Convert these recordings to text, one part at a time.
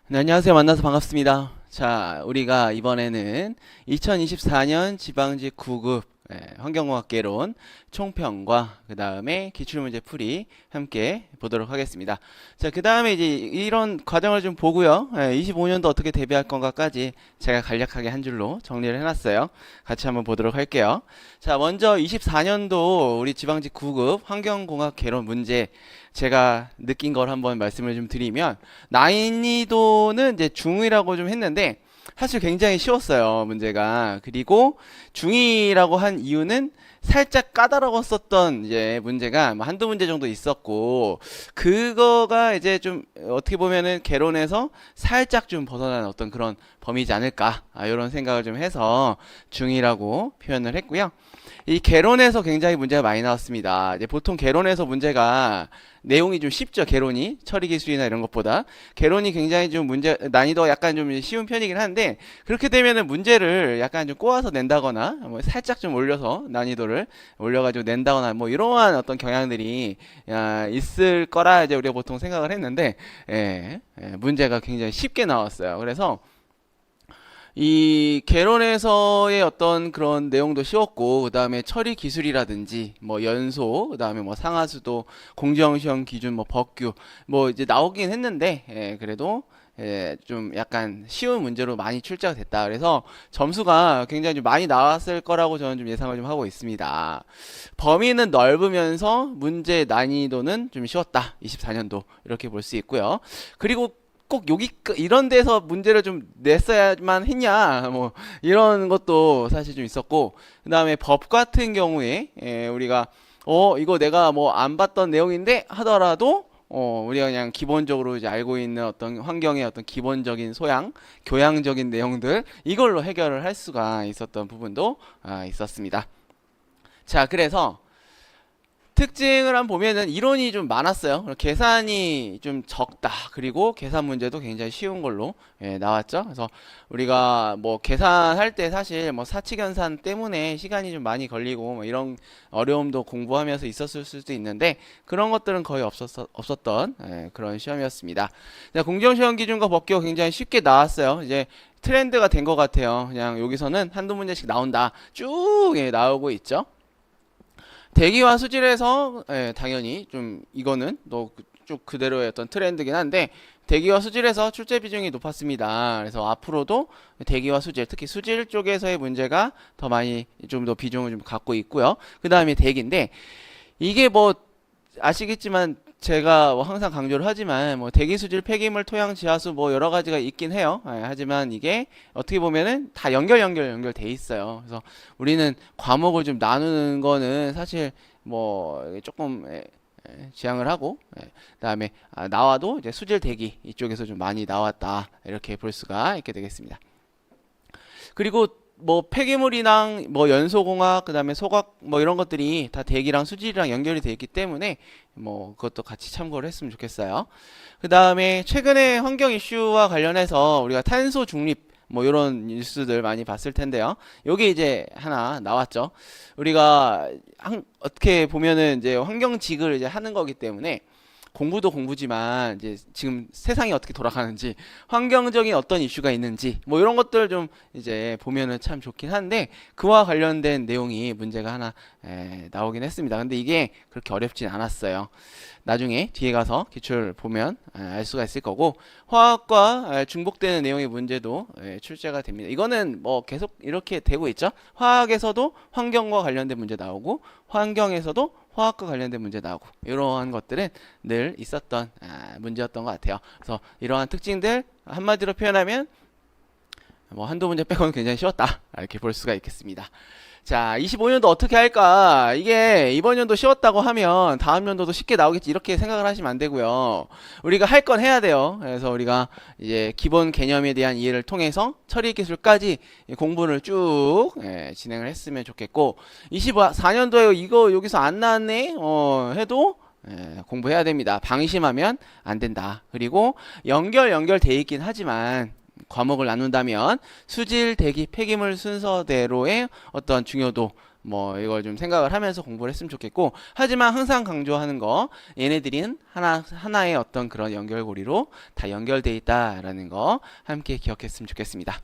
네, 안녕하세요. 만나서 반갑습니다. 자, 우리가 이번에는 2024년 지방직 9급 환경공학개론 총평과 그 다음에 기출문제 풀이 함께 보도록 하겠습니다. 자, 그 다음에 이제 이런 과정을 좀 보고요. 25년도 어떻게 대비할 건가까지 제가 간략하게 한 줄로 정리를 해놨어요. 같이 한번 보도록 할게요. 자, 먼저 24년도 우리 지방직 9급 환경공학개론 문제 제가 느낀 걸 한번 말씀을 좀 드리면 난이도는 이제 중2라고 좀 했는데 사실 굉장히 쉬웠어요, 문제가. 그리고 중2라고 한 이유는 살짝 까다로웠었던 이제 문제가 뭐 한두 문제 정도 있었고, 그거가 이제 좀 어떻게 보면은 개론에서 살짝 좀 벗어난 어떤 그런 범위지 않을까, 이런 생각을 좀 해서 중2라고 표현을 했고요. 이 개론에서 굉장히 문제가 많이 나왔습니다. 이제 보통 개론에서 문제가 내용이 좀 쉽죠. 개론이 처리 기술이나 이런 것보다 개론이 굉장히 좀 문제 난이도가 약간 좀 쉬운 편이긴 한데, 그렇게 되면은 문제를 약간 좀 꼬아서 낸다거나 뭐 살짝 좀 올려서 난이도를 올려가지고 낸다거나 뭐 이러한 어떤 경향들이 있을 거라 이제 우리가 보통 생각을 했는데, 문제가 굉장히 쉽게 나왔어요. 그래서 이 개론에서의 어떤 그런 내용도 쉬웠고, 그 다음에 처리 기술이라든지 뭐 연소, 그 다음에 뭐 상하수도, 공정시험 기준, 뭐 법규 뭐 이제 나오긴 했는데, 그래도 좀 약간 쉬운 문제로 많이 출제가 됐다. 그래서 점수가 굉장히 좀 많이 나왔을 거라고 저는 좀 예상을 좀 하고 있습니다. 범위는 넓으면서 문제 난이도는 좀 쉬웠다. 24년도 이렇게 볼 수 있고요. 그리고 꼭 여기 이런 데서 문제를 좀 냈어야만 했냐 뭐 이런 것도 사실 좀 있었고, 그 다음에 법 같은 경우에 우리가 이거 내가 뭐 안 봤던 내용인데 하더라도 우리가 그냥 기본적으로 이제 알고 있는 어떤 환경의 어떤 기본적인 소양, 교양적인 내용들 이걸로 해결을 할 수가 있었던 부분도 있었습니다. 자, 그래서 특징을 한번 보면은 이론이 좀 많았어요. 계산이 좀 적다. 그리고 계산 문제도 굉장히 쉬운 걸로 나왔죠. 그래서 우리가 뭐 계산할 때 사실 뭐 사칙연산 때문에 시간이 좀 많이 걸리고 뭐 이런 어려움도 공부하면서 있었을 수도 있는데, 그런 것들은 거의 없었던 그런 시험이었습니다. 공정시험 기준과 법규가 굉장히 쉽게 나왔어요. 이제 트렌드가 된 것 같아요. 그냥 여기서는 한두 문제씩 나온다. 쭉 나오고 있죠. 대기와 수질에서 당연히 좀 이거는 쭉 그대로의 어떤 트렌드긴 한데, 대기와 수질에서 출제 비중이 높았습니다. 그래서 앞으로도 대기와 수질, 특히 수질 쪽에서의 문제가 더 많이 좀 더 비중을 좀 갖고 있고요. 그 다음에 대기인데, 이게 뭐 아시겠지만 제가 뭐 항상 강조를 하지만 뭐 대기 수질 폐기물 토양 지하수 뭐 여러 가지가 있긴 해요. 하지만 이게 어떻게 보면은 다 연결돼 있어요. 그래서 우리는 과목을 좀 나누는 거는 사실 뭐 조금 지양을 하고, 그다음에 나와도 이제 수질 대기 이쪽에서 좀 많이 나왔다 이렇게 볼 수가 있게 되겠습니다. 그리고 뭐 폐기물이랑 뭐 연소공학, 그다음에 소각 뭐 이런 것들이 다 대기랑 수질이랑 연결이 되어 있기 때문에 뭐 그것도 같이 참고를 했으면 좋겠어요. 그다음에 최근에 환경 이슈와 관련해서 우리가 탄소 중립 뭐 이런 뉴스들 많이 봤을 텐데요. 여기 이제 하나 나왔죠. 우리가 어떻게 보면은 이제 환경직을 이제 하는 거기 때문에 공부도 공부지만 이제 지금 세상이 어떻게 돌아가는지, 환경적인 어떤 이슈가 있는지 뭐 이런 것들 좀 이제 보면은 참 좋긴 한데, 그와 관련된 내용이 문제가 하나 나오긴 했습니다. 근데 이게 그렇게 어렵진 않았어요. 나중에 뒤에 가서 기출 보면 알 수가 있을 거고, 화학과 중복되는 내용의 문제도 출제가 됩니다. 이거는 뭐 계속 이렇게 되고 있죠. 화학에서도 환경과 관련된 문제 나오고, 환경에서도 화학과 관련된 문제 나오고, 이러한 것들은 늘 있었던 문제였던 것 같아요. 그래서 이러한 특징들 한마디로 표현하면 뭐 한두 문제 빼고는 굉장히 쉬웠다 이렇게 볼 수가 있겠습니다. 자, 25년도 어떻게 할까? 이게 이번 연도 쉬웠다고 하면 다음 연도도 쉽게 나오겠지 이렇게 생각을 하시면 안 되고요. 우리가 할 건 해야 돼요. 그래서 우리가 이제 기본 개념에 대한 이해를 통해서 처리 기술까지 공부를 쭉 진행을 했으면 좋겠고, 24년도에 이거 여기서 안 나왔네 해도 공부해야 됩니다. 방심하면 안 된다. 그리고 연결돼 있긴 하지만 과목을 나눈다면 수질, 대기, 폐기물 순서대로의 어떤 중요도 뭐 이걸 좀 생각을 하면서 공부를 했으면 좋겠고, 하지만 항상 강조하는 거, 얘네들은 하나의 어떤 그런 연결고리로 다 연결돼 있다라는 거 함께 기억했으면 좋겠습니다.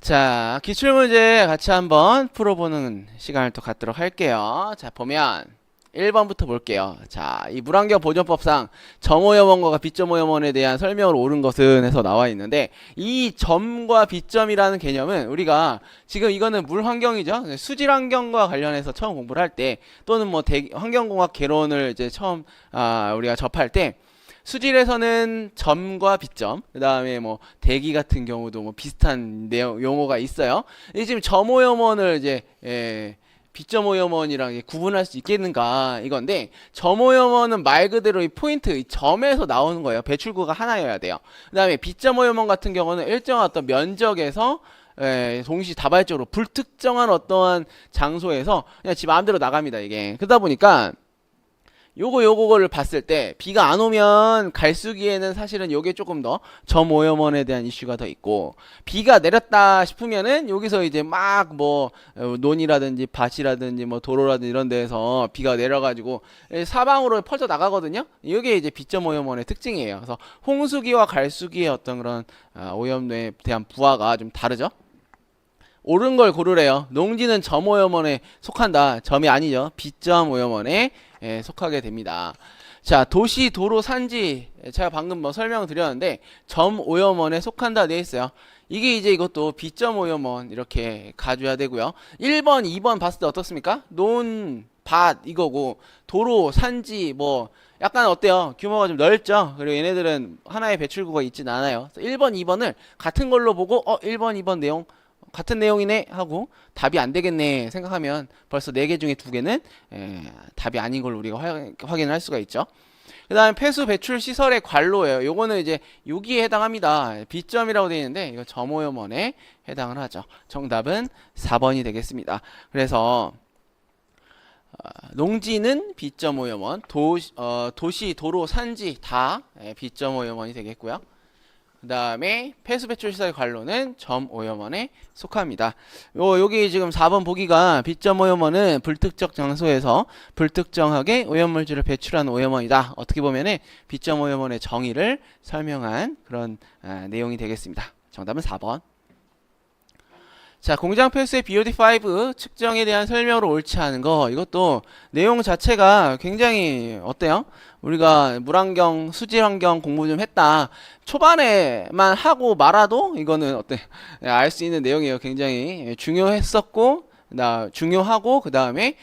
자, 기출문제 같이 한번 풀어보는 시간을 또 갖도록 할게요. 자, 보면 1번부터 볼게요. 자, 이 물환경 보존법상 점오염원과 비점오염원에 대한 설명을 옳은 것은 해서 나와 있는데, 이 점과 비점이라는 개념은 우리가 지금 이거는 물 환경이죠. 수질 환경과 관련해서 처음 공부를 할 때, 또는 뭐 환경공학 개론을 이제 처음 우리가 접할 때, 수질에서는 점과 비점, 그 다음에 뭐 대기 같은 경우도 뭐 비슷한 내용 용어가 있어요. 이 지금 점오염원을 이제 비점오염원이랑 구분할 수 있겠는가 이건데, 점오염원은 말 그대로 이 포인트, 이 점에서 나오는 거예요. 배출구가 하나여야 돼요. 그 다음에 비점오염원 같은 경우는 일정한 어떤 면적에서 동시 다발적으로 불특정한 어떠한 장소에서 그냥 지 마음대로 나갑니다, 이게. 그러다 보니까 요거를 봤을 때 비가 안 오면 갈수기에는 사실은 요게 조금 더 점오염원에 대한 이슈가 더 있고, 비가 내렸다 싶으면은 여기서 이제 막 뭐 논이라든지 밭이라든지 뭐 도로라든지 이런 데에서 비가 내려가지고 사방으로 펼쳐 나가거든요. 이게 이제 비점오염원의 특징이에요. 그래서 홍수기와 갈수기의 어떤 그런 오염에 대한 부하가 좀 다르죠. 옳은 걸 고르래요. 농지는 점오염원에 속한다. 점이 아니죠. 비점오염원에 속하게 됩니다. 자, 도시, 도로, 산지, 제가 방금 뭐 설명을 드렸는데 점오염원에 속한다 되어 있어요. 이게 이제 이것도 비점오염원 이렇게 가져야 되고요. 1번, 2번 봤을 때 어떻습니까? 논, 밭 이거고, 도로, 산지 뭐 약간 어때요? 규모가 좀 넓죠? 그리고 얘네들은 하나의 배출구가 있진 않아요. 1번, 2번을 같은 걸로 보고 1번, 2번 내용 같은 내용이네 하고 답이 안 되겠네 생각하면 벌써 4개 중에 2개는 답이 아닌 걸 우리가 확인을 할 수가 있죠. 그 다음에 폐수 배출 시설의 관로예요. 요거는 이제 여기에 해당합니다. B점이라고 되어 있는데 이거 점오염원에 해당을 하죠. 정답은 4번이 되겠습니다. 그래서 농지는 B점오염원, 도시, 도로, 산지 다 B점오염원이 되겠고요. 그 다음에 폐수 배출 시설 관로는 점오염원에 속합니다. 여기 지금 4번 보기가 비점오염원은 불특정 장소에서 불특정하게 오염물질을 배출하는 오염원이다. 어떻게 보면은 비점오염원의 정의를 설명한 그런 내용이 되겠습니다. 정답은 4번. 자, 공장 폐수의 BOD5 측정에 대한 설명으로 옳지 않은 거, 이것도 내용 자체가 굉장히 어때요? 우리가 물환경, 수질환경 공부 좀 했다. 초반에만 하고 말아도 이거는 어때? 알 수 있는 내용이에요. 굉장히 중요했었고, 중요하고 그 다음에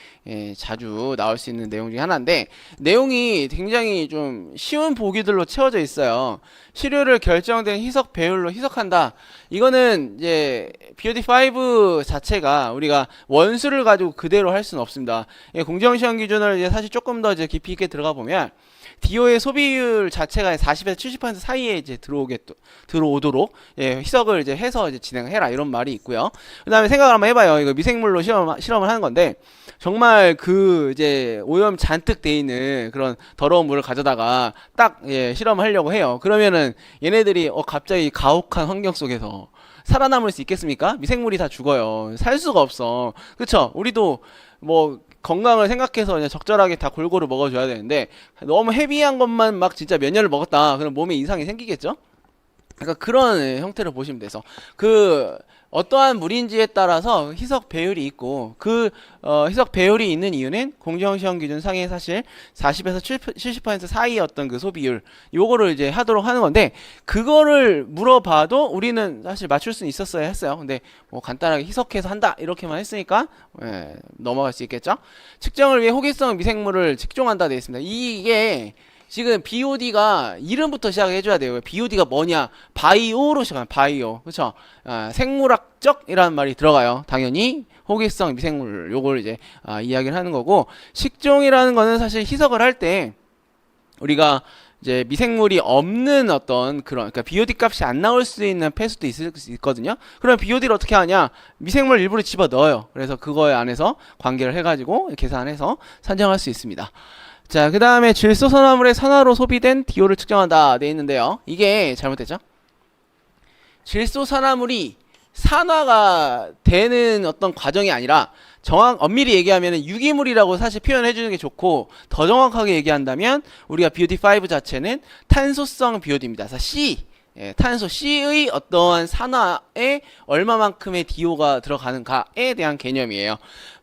자주 나올 수 있는 내용 중에 하나인데, 내용이 굉장히 좀 쉬운 보기들로 채워져 있어요. 시료를 결정된 희석 배율로 희석한다. 이거는 이제 BOD5 자체가 우리가 원수를 가지고 그대로 할 수는 없습니다. 공정시험 기준을 이제 사실 조금 더 이제 깊이 있게 들어가 보면 DO의 소비율 자체가 40에서 70% 사이에 이제 들어오도록 희석을 이제 해서 이제 진행해라 이런 말이 있고요. 그 다음에 생각을 한번 해봐요. 이거 미생물로 실험을 하는 건데, 정말 그 이제 오염 잔뜩 돼 있는 그런 더러운 물을 가져다가 딱 실험을 하려고 해요. 그러면은 얘네들이 갑자기 가혹한 환경 속에서 살아남을 수 있겠습니까? 미생물이 다 죽어요. 살 수가 없어. 그쵸? 우리도 뭐 건강을 생각해서 그냥 적절하게 다 골고루 먹어줘야 되는데, 너무 헤비한 것만 막 진짜 몇 년을 먹었다 그럼 몸에 이상이 생기겠죠? 그러니까 그런 형태로 보시면 돼서, 어떠한 물인지에 따라서 희석 배율이 있고, 희석 배율이 있는 이유는 공정시험 기준 상에 사실 40에서 70% 사이의 어떤 그 소비율, 요거를 이제 하도록 하는 건데, 그거를 물어봐도 우리는 사실 맞출 수는 있었어야 했어요. 근데 뭐 간단하게 희석해서 한다 이렇게만 했으니까 넘어갈 수 있겠죠. 측정을 위해 호기성 미생물을 측정한다 되어 있습니다. 이게 지금 BOD가 이름부터 시작해줘야 돼요. BOD가 뭐냐? 바이오로 시작하면 바이오. 그쵸? 생물학적이라는 말이 들어가요. 당연히 호기성 미생물 요걸 이제 이야기를 하는 거고, 식종이라는 거는 사실 희석을 할 때 우리가 이제 미생물이 없는 어떤 그러니까 BOD 값이 안 나올 수 있는 폐수도 있거든요. 그럼 BOD를 어떻게 하냐? 미생물 일부러 집어 넣어요. 그래서 그거에 안에서 관계를 해가지고 계산해서 산정할 수 있습니다. 자, 그 다음에 질소산화물의 산화로 소비된 DO를 측정한다 돼 있는데요. 이게 잘못됐죠? 질소산화물이 산화가 되는 어떤 과정이 아니라 엄밀히 얘기하면 유기물이라고 사실 표현해 주는 게 좋고, 더 정확하게 얘기한다면 우리가 BOD5 자체는 탄소성 BOD입니다. 그래서 C, 탄소 C의 어떠한 산화에 얼마만큼의 DO가 들어가는가에 대한 개념이에요.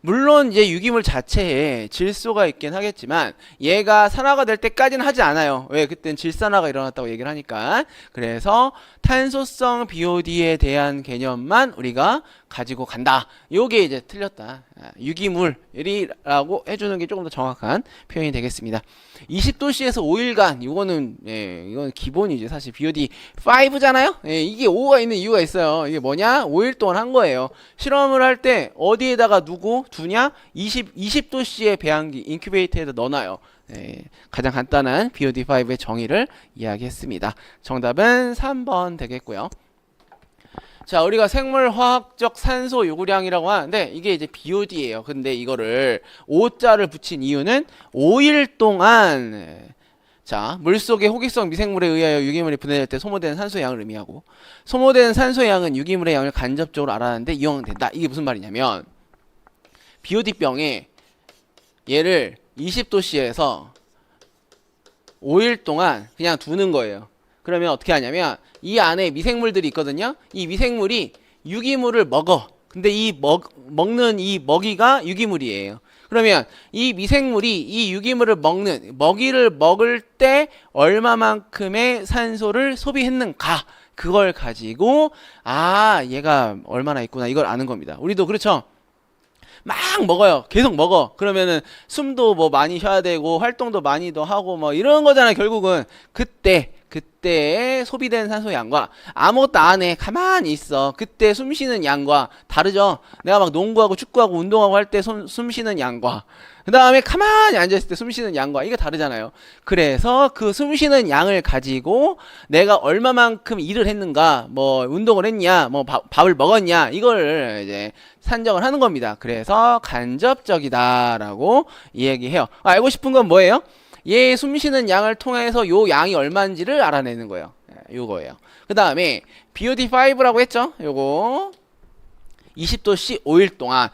물론 이제 유기물 자체에 질소가 있긴 하겠지만 얘가 산화가 될 때까지는 하지 않아요. 왜? 그땐 질산화가 일어났다고 얘기를 하니까. 그래서 탄소성 BOD에 대한 개념만 우리가 가지고 간다. 요게 이제 틀렸다. 유기물이라고 해주는 게 조금 더 정확한 표현이 되겠습니다. 20도씨에서 5일간, 이건 기본이지. 사실 BOD 5잖아요? 이게 5가 있는 이유가 있어요. 이게 뭐냐? 5일 동안 한 거예요. 실험을 할 때 어디에다가 두냐? 20도씨의 배양기, 인큐베이터에다 넣어놔요. 가장 간단한 BOD5의 정의를 이야기했습니다. 정답은 3번 되겠고요. 자, 우리가 생물화학적 산소 요구량이라고 하는데 이게 이제 BOD예요. 근데 이거를 5자를 붙인 이유는 5일 동안 자, 물속의 호기성 미생물에 의하여 유기물이 분해될 때 소모되는 산소의 양을 의미하고, 소모되는 산소의 양은 유기물의 양을 간접적으로 알아내는데 이용이 된다. 이게 무슨 말이냐면 BOD병에 얘를 20도씨에서 5일 동안 그냥 두는 거예요. 그러면 어떻게 하냐면 이 안에 미생물들이 있거든요. 이 미생물이 유기물을 먹어. 근데 이 먹는 이 먹이가 유기물이에요. 그러면 이 미생물이 이 유기물을 먹이를 먹을 때 얼마만큼의 산소를 소비했는가, 그걸 가지고 얘가 얼마나 있구나 이걸 아는 겁니다. 우리도 그렇죠. 막 먹어요. 계속 먹어. 그러면은 숨도 뭐 많이 쉬어야 되고 활동도 많이 더 하고 뭐 이런 거잖아요. 결국은 그때에 소비된 산소 양과 아무것도 안 해 가만히 있어 그때 숨 쉬는 양과 다르죠. 내가 막 농구하고 축구하고 운동하고 할 때 숨 쉬는 양과 그 다음에 가만히 앉아있을 때 숨 쉬는 양과 이게 다르잖아요. 그래서 그 숨 쉬는 양을 가지고 내가 얼마만큼 일을 했는가, 뭐 운동을 했냐, 뭐 밥을 먹었냐, 이걸 이제 산정을 하는 겁니다. 그래서 간접적이다라고 이야기해요. 알고 싶은 건 뭐예요? 얘 숨쉬는 양을 통해서 요 양이 얼마인지를 알아내는 거예요. 요거예요. 그 다음에 BOD5라고 했죠? 요거 20도씨 5일 동안.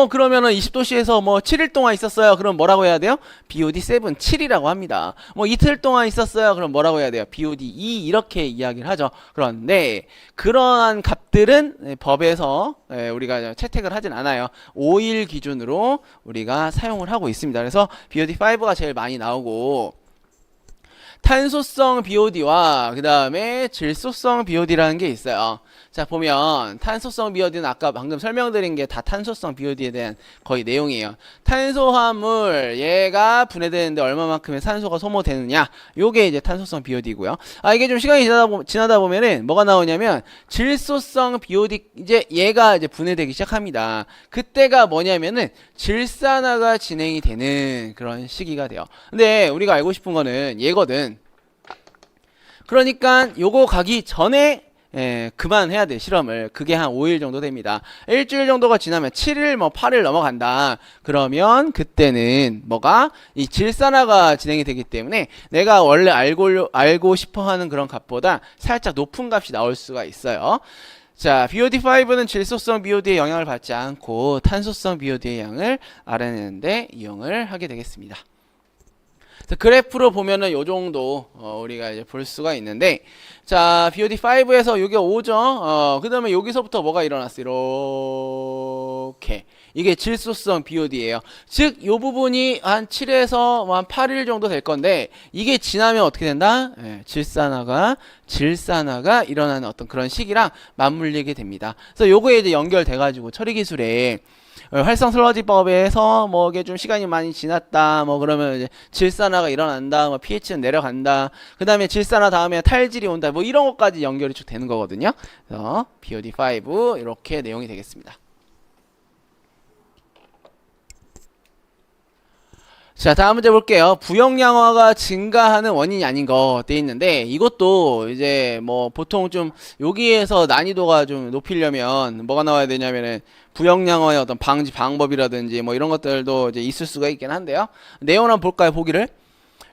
그러면은 20도씨에서 뭐 7일 동안 있었어요. 그럼 뭐라고 해야 돼요? BOD7 7이라고 합니다. 뭐 이틀 동안 있었어요. 그럼 뭐라고 해야 돼요? BOD2 이렇게 이야기를 하죠. 그런데 그러한 값들은 법에서 우리가 채택을 하진 않아요. 5일 기준으로 우리가 사용을 하고 있습니다. 그래서 BOD5가 제일 많이 나오고, 탄소성 BOD와 그 다음에 질소성 BOD라는 게 있어요. 자, 보면 탄소성 BOD는 아까 방금 설명드린 게 다 탄소성 BOD에 대한 거의 내용이에요. 탄소화물 얘가 분해되는데 얼마만큼의 산소가 소모되느냐, 요게 이제 탄소성 BOD고요. 이게 좀 시간이 지나다 보면은 뭐가 나오냐면 질소성 BOD, 이제 얘가 이제 분해되기 시작합니다. 그때가 뭐냐면은 질산화가 진행이 되는 그런 시기가 돼요. 근데 우리가 알고 싶은 거는 얘거든. 그러니까 요거 가기 전에 그만해야 돼, 실험을. 그게 한 5일 정도 됩니다. 일주일 정도가 지나면 7일, 뭐 8일 넘어간다. 그러면 그때는 뭐가? 이 질산화가 진행이 되기 때문에 내가 원래 알고 싶어 하는 그런 값보다 살짝 높은 값이 나올 수가 있어요. 자, BOD5는 질소성 BOD의 영향을 받지 않고 탄소성 BOD의 양을 알아내는데 이용을 하게 되겠습니다. 그래프로 보면은 요 정도 우리가 이제 볼 수가 있는데, 자, BOD5에서 요게 5죠. 그 다음에 여기서부터 뭐가 일어났어요? 이렇게. 이게 질소성 BOD예요. 즉, 요 부분이 한 7에서 한 8일 정도 될 건데, 이게 지나면 어떻게 된다? 질산화가 일어나는 어떤 그런 시기랑 맞물리게 됩니다. 그래서 요거에 이제 연결돼가지고 처리 기술에 활성 슬러지법에서 뭐 이게 좀 시간이 많이 지났다, 뭐 그러면 이제 질산화가 일어난다, 뭐 pH는 내려간다, 그 다음에 질산화 다음에 탈질이 온다, 뭐 이런 것까지 연결이 쭉 되는 거거든요. 그래서 BOD5 이렇게 내용이 되겠습니다. 자, 다음 문제 볼게요. 부용량화가 증가하는 원인이 아닌 거 돼 있는데, 이것도 이제 뭐 보통 좀 여기에서 난이도가 좀 높이려면 뭐가 나와야 되냐면은 부용량화의 어떤 방지 방법이라든지 뭐 이런 것들도 이제 있을 수가 있긴 한데요. 내용을 한번 볼까요? 보기를.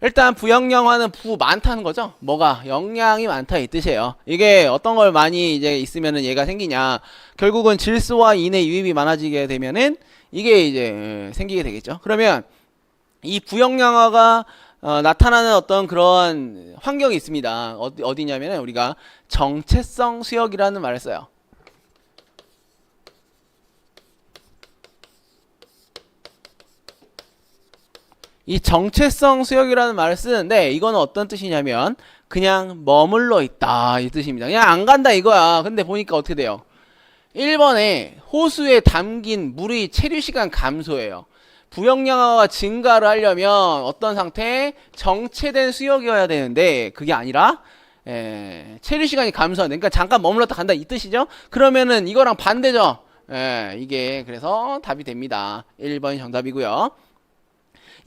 일단 부영양화는 부 많다는 거죠. 뭐가 영양이 많다 이 뜻이에요. 이게 어떤 걸 많이 이제 있으면은 얘가 생기냐. 결국은 질소와 인의 유입이 많아지게 되면은 이게 이제 생기게 되겠죠. 그러면 이 부영양화가 나타나는 어떤 그런 환경이 있습니다. 어디냐면은 우리가 정체성 수역이라는 말을 써요. 이 정체성 수역이라는 말을 쓰는데 이거는 어떤 뜻이냐면 그냥 머물러 있다 이 뜻입니다. 그냥 안 간다 이거야. 근데 보니까 어떻게 돼요? 1번에 호수에 담긴 물의 체류 시간 감소예요. 부영양화가 증가를 하려면 어떤 상태? 정체된 수역이어야 되는데 그게 아니라 체류 시간이 감소한다. 그러니까 잠깐 머물렀다 간다 이 뜻이죠. 그러면은 이거랑 반대죠. 이게 그래서 답이 됩니다. 1번이 정답이고요.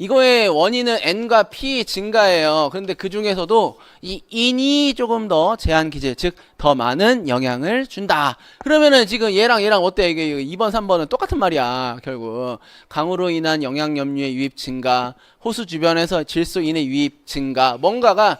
이거의 원인은 N과 P 증가예요. 그런데 그 중에서도 이 인이 조금 더 제한 기질, 즉 더 많은 영향을 준다. 그러면은 지금 얘랑 어때? 이게 2번, 3번은 똑같은 말이야. 결국 강으로 인한 영양 염류의 유입 증가, 호수 주변에서 질소 인의 유입 증가, 뭔가가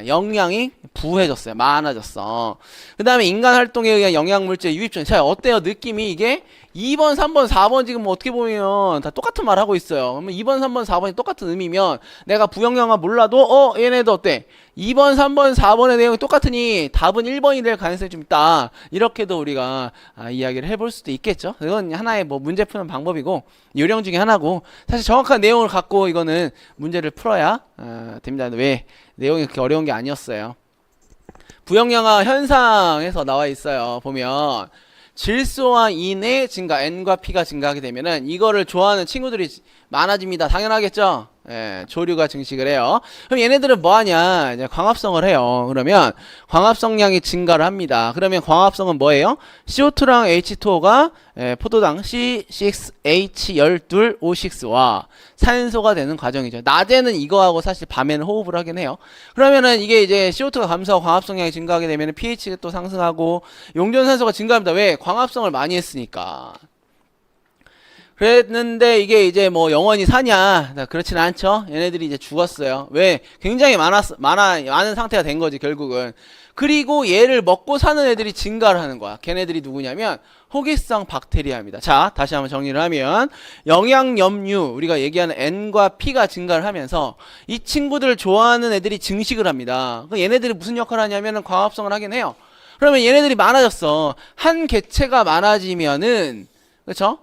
영양이 부해졌어요. 많아졌어. 그 다음에 인간 활동에 의한 영양물질 유입 증가. 자, 어때요? 느낌이 이게 2번, 3번, 4번 지금 뭐 어떻게 보면 다 똑같은 말 하고 있어요. 그러면 2번, 3번, 4번이 똑같은 의미면 내가 부영양화 몰라도 얘네도 어때? 2번, 3번, 4번의 내용이 똑같으니 답은 1번이 될 가능성이 좀 있다. 이렇게도 우리가 이야기를 해볼 수도 있겠죠. 이건 하나의 뭐 문제 푸는 방법이고 요령 중에 하나고 사실 정확한 내용을 갖고 이거는 문제를 풀어야 됩니다. 왜? 내용이 그렇게 어려운 게 아니었어요. 부영양화 현상에서 나와 있어요. 보면 질소와 인의 증가, N과 P가 증가하게 되면은 이거를 좋아하는 친구들이 많아집니다. 당연하겠죠? 조류가 증식을 해요. 그럼 얘네들은 뭐 하냐? 이제 광합성을 해요. 그러면 광합성량이 증가를 합니다. 그러면 광합성은 뭐예요? CO2랑 H2O가 포도당 C6H12O6와 산소가 되는 과정이죠. 낮에는 이거하고 사실 밤에는 호흡을 하긴 해요. 그러면은 이게 이제 CO2가 감소하고 광합성량이 증가하게 되면 pH가 또 상승하고 용존산소가 증가합니다. 왜? 광합성을 많이 했으니까. 그랬는데 이게 이제 뭐 영원히 사냐? 그렇진 않죠. 얘네들이 이제 죽었어요. 왜? 굉장히 많은 상태가 된 거지 결국은. 그리고 얘를 먹고 사는 애들이 증가를 하는 거야. 걔네들이 누구냐면 호기성 박테리아입니다. 자, 다시 한번 정리를 하면 영양염류 우리가 얘기하는 N과 P가 증가를 하면서 이 친구들을 좋아하는 애들이 증식을 합니다. 얘네들이 무슨 역할을 하냐면 광합성을 하긴 해요. 그러면 얘네들이 많아졌어. 한 개체가 많아지면은 그렇죠?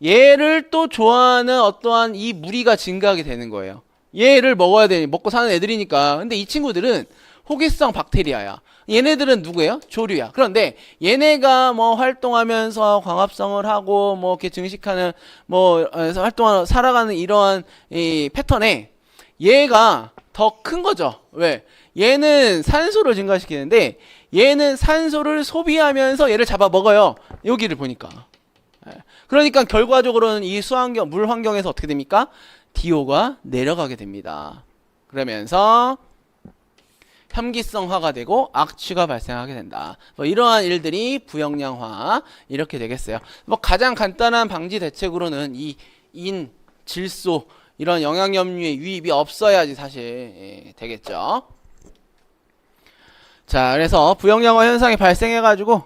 얘를 또 좋아하는 어떠한 이 무리가 증가하게 되는 거예요. 얘를 먹어야 되니 먹고 사는 애들이니까. 근데 이 친구들은 호기성 박테리아야. 얘네들은 누구예요? 조류야. 그런데 얘네가 뭐 활동하면서 광합성을 하고 뭐 이렇게 증식하는 뭐 활동하는 살아가는 이러한 이 패턴에 얘가 더 큰 거죠. 왜? 얘는 산소를 증가시키는데 얘는 산소를 소비하면서 얘를 잡아 먹어요. 여기를 보니까. 그러니까 결과적으로는 이 수환경, 물 환경에서 어떻게 됩니까? DO가 내려가게 됩니다. 그러면서 혐기성화가 되고 악취가 발생하게 된다. 뭐 이러한 일들이 부영양화 이렇게 되겠어요. 뭐 가장 간단한 방지 대책으로는 이 인, 질소 이런 영양염류의 유입이 없어야지 사실 되겠죠. 자, 그래서 부영양화 현상이 발생해가지고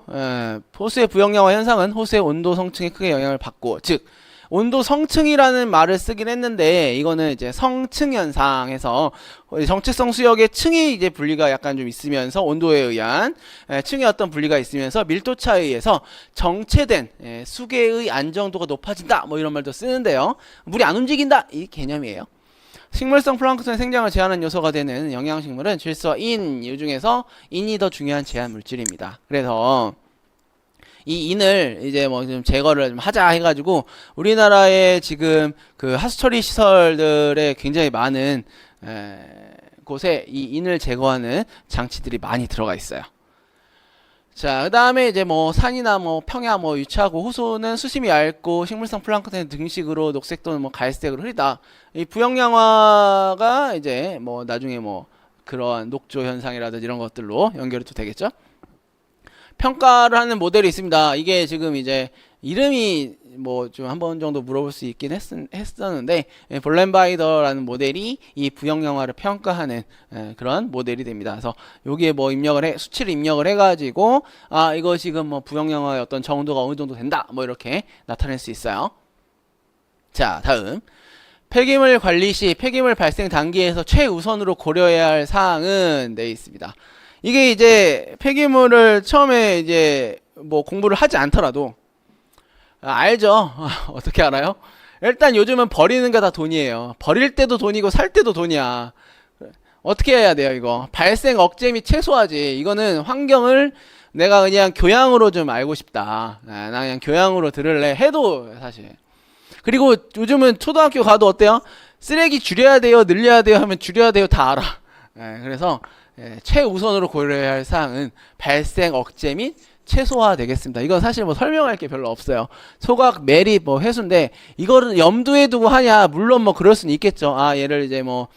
호수의 부영양화 현상은 호수의 온도 성층에 크게 영향을 받고, 즉 온도 성층이라는 말을 쓰긴 했는데 이거는 이제 성층 현상에서 정체성 수역의 층이 이제 분리가 약간 좀 있으면서 온도에 의한 층의 어떤 분리가 있으면서 밀도 차에 의해서 정체된 수계의 안정도가 높아진다 뭐 이런 말도 쓰는데요. 물이 안 움직인다 이 개념이에요. 식물성 플랑크톤의 생장을 제한하는 요소가 되는 영양식물은 질소와 인, 이 중에서 인이 더 중요한 제한 물질입니다. 그래서 이 인을 이제 뭐 좀 제거를 좀 하자 해가지고 우리나라의 지금 그 하수처리 시설들에 굉장히 많은 곳에 이 인을 제거하는 장치들이 많이 들어가 있어요. 자, 그 다음에 이제 뭐 산이나 뭐 평야 뭐 유차하고 호수는 수심이 얇고 식물성 플랑크톤의 등식으로 녹색 또는 뭐 갈색으로 흐리다. 이 부영양화가 이제 뭐 나중에 뭐 그러한 녹조 현상이라든지 이런 것들로 연결이 또 되겠죠. 평가를 하는 모델이 있습니다. 이게 지금 이제 이름이 뭐 좀 한 번 정도 물어볼 수 있긴 했었는데 볼렌바이더라는 모델이 이 부영 영화를 평가하는 그런 모델이 됩니다. 그래서 여기에 뭐 수치를 입력을 해가지고 아 이거 지금 뭐 부영 영화의 어떤 정도가 어느 정도 된다 뭐 이렇게 나타낼 수 있어요. 자 다음 폐기물 관리 시 폐기물 발생 단계에서 최우선으로 고려해야 할 사항은 네 있습니다. 이게 이제 폐기물을 처음에 이제 뭐 공부를 하지 않더라도 알죠. 어떻게 알아요? 일단 요즘은 버리는 게 다 돈이에요. 버릴 때도 돈이고 살 때도 돈이야. 어떻게 해야 돼요 이거? 발생 억제 및 최소화지. 이거는 환경을 내가 그냥 교양으로 좀 알고 싶다. 나 그냥 교양으로 들을래 해도 사실. 그리고 요즘은 초등학교 가도 어때요? 쓰레기 줄여야 돼요, 늘려야 돼요 하면 줄여야 돼요 다 알아. 그래서 최우선으로 고려해야 할 사항은 발생 억제 및 최소화 되겠습니다. 이건 사실 뭐 설명할 게 별로 없어요. 소각, 매립, 뭐 회수인데 이거를 염두에 두고 하냐? 물론 뭐 그럴 수는 있겠죠. 아 얘를 이제 뭐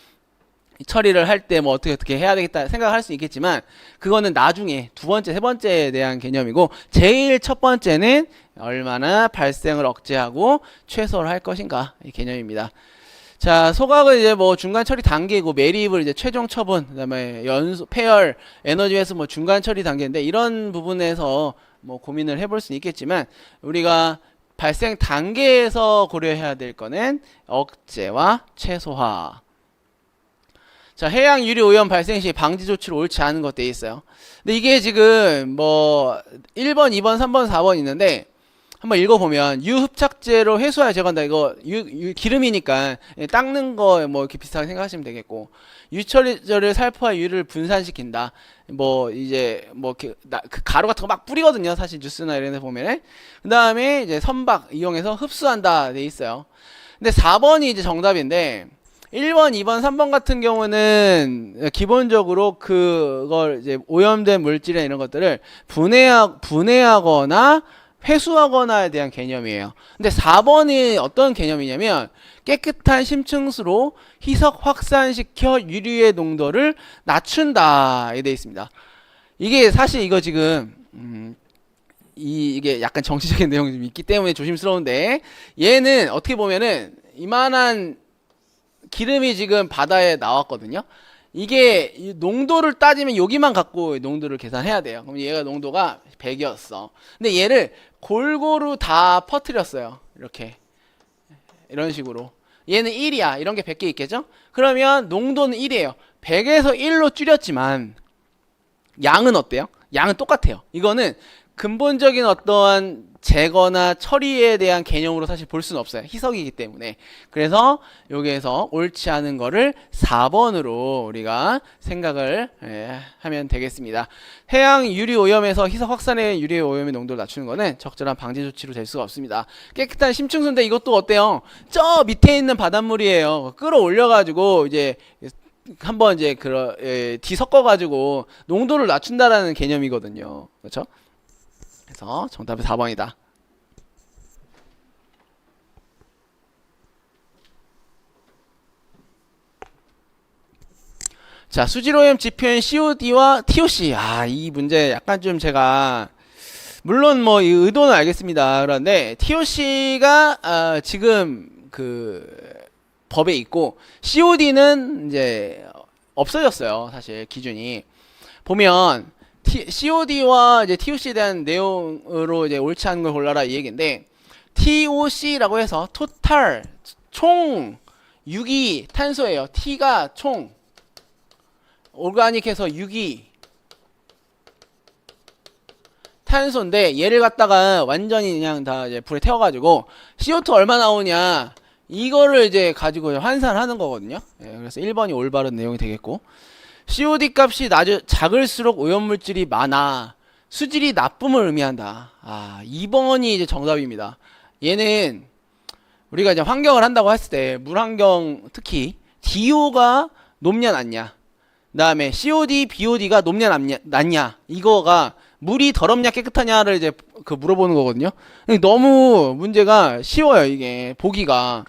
처리를 할 때 뭐 어떻게 해야 되겠다 생각할 수 있겠지만 그거는 나중에 두 번째, 세 번째에 대한 개념이고 제일 첫 번째는 얼마나 발생을 억제하고 최소화를 할 것인가 이 개념입니다. 자, 소각은 이제 뭐 중간 처리 단계고 매립을 이제 최종 처분, 그다음에 연소, 폐열, 에너지 회수 뭐 중간 처리 단계인데 이런 부분에서 뭐 고민을 해볼 수는 있겠지만 우리가 발생 단계에서 고려해야 될 거는 억제와 최소화. 자, 해양 유리 오염 발생 시 방지 조치를 옳지 않은 것 돼 있어요. 근데 이게 지금 뭐 1번, 2번, 3번, 4번 있는데 한번 읽어보면 유흡착제로 해소하여 제거한다. 이거 기름이니까 닦는 거 뭐 이렇게 비슷하게 생각하시면 되겠고 유처리저를 살포하 유를 분산시킨다. 뭐 이제 뭐 그 가루 같은 거 막 뿌리거든요. 사실 뉴스나 이런 데 보면 그 다음에 이제 선박 이용해서 흡수한다 돼 있어요. 근데 4번이 이제 정답인데 1번, 2번, 3번 같은 경우는 기본적으로 그걸 이제 오염된 물질이나 이런 것들을 분해하거나 회수하거나에 대한 개념이에요. 근데 4번이 어떤 개념이냐면 깨끗한 심층수로 희석 확산시켜 유리의 농도를 낮춘다에 되어 있습니다. 이게 사실 이거 지금 이게 약간 정치적인 내용이 좀 있기 때문에 조심스러운데 얘는 어떻게 보면은 이만한 기름이 지금 바다에 나왔거든요. 이게 농도를 따지면 여기만 갖고 농도를 계산해야 돼요. 그럼 얘가 농도가 100이었어. 근데 얘를 골고루 다 퍼뜨렸어요. 이렇게 이런 식으로. 얘는 1이야. 이런 게 100개 있겠죠? 그러면 농도는 1이에요. 100에서 1로 줄였지만 양은 어때요? 양은 똑같아요. 이거는 근본적인 어떠한 제거나 처리에 대한 개념으로 사실 볼 수는 없어요. 희석이기 때문에. 그래서 여기에서 옳지 않은 거를 4번으로 우리가 생각을 하면 되겠습니다. 해양 유리 오염에서 희석 확산의 유리 오염의 농도를 낮추는 거는 적절한 방지 조치로 될 수가 없습니다. 깨끗한 심층수인데 이것도 어때요? 저 밑에 있는 바닷물이에요. 끌어올려가지고 이제 한번 이제 뒤섞어가지고 농도를 낮춘다라는 개념이거든요. 그렇죠? 그래서 정답은 4번이다. 자, 수질오염 지표인 COD와 TOC. 이 문제 약간 좀 제가 물론 뭐 이 의도는 알겠습니다. 그런데 TOC가 지금 그 법에 있고 COD는 이제 없어졌어요. 사실 기준이 보면 COD와 이제 TOC에 대한 내용으로 이제 옳지 않은 걸 골라라 이 얘기인데 TOC라고 해서 토탈 총 유기 탄소예요. T가 총 오르가닉해서 유기 탄소인데 얘를 갖다가 완전히 그냥 다 이제 불에 태워가지고 CO2 얼마 나오냐 이거를 이제 가지고 환산하는 거거든요. 그래서 1번이 올바른 내용이 되겠고 COD 값이 작을수록 오염물질이 많아 수질이 나쁨을 의미한다. 2번이 이제 정답입니다. 얘는 우리가 이제 환경을 한다고 했을 때 물환경 특히 DO가 높냐 낮냐 그 다음에 COD, BOD가 높냐 낮냐 이거가 물이 더럽냐 깨끗하냐를 이제 물어보는 거거든요. 너무 문제가 쉬워요. 이게 보기가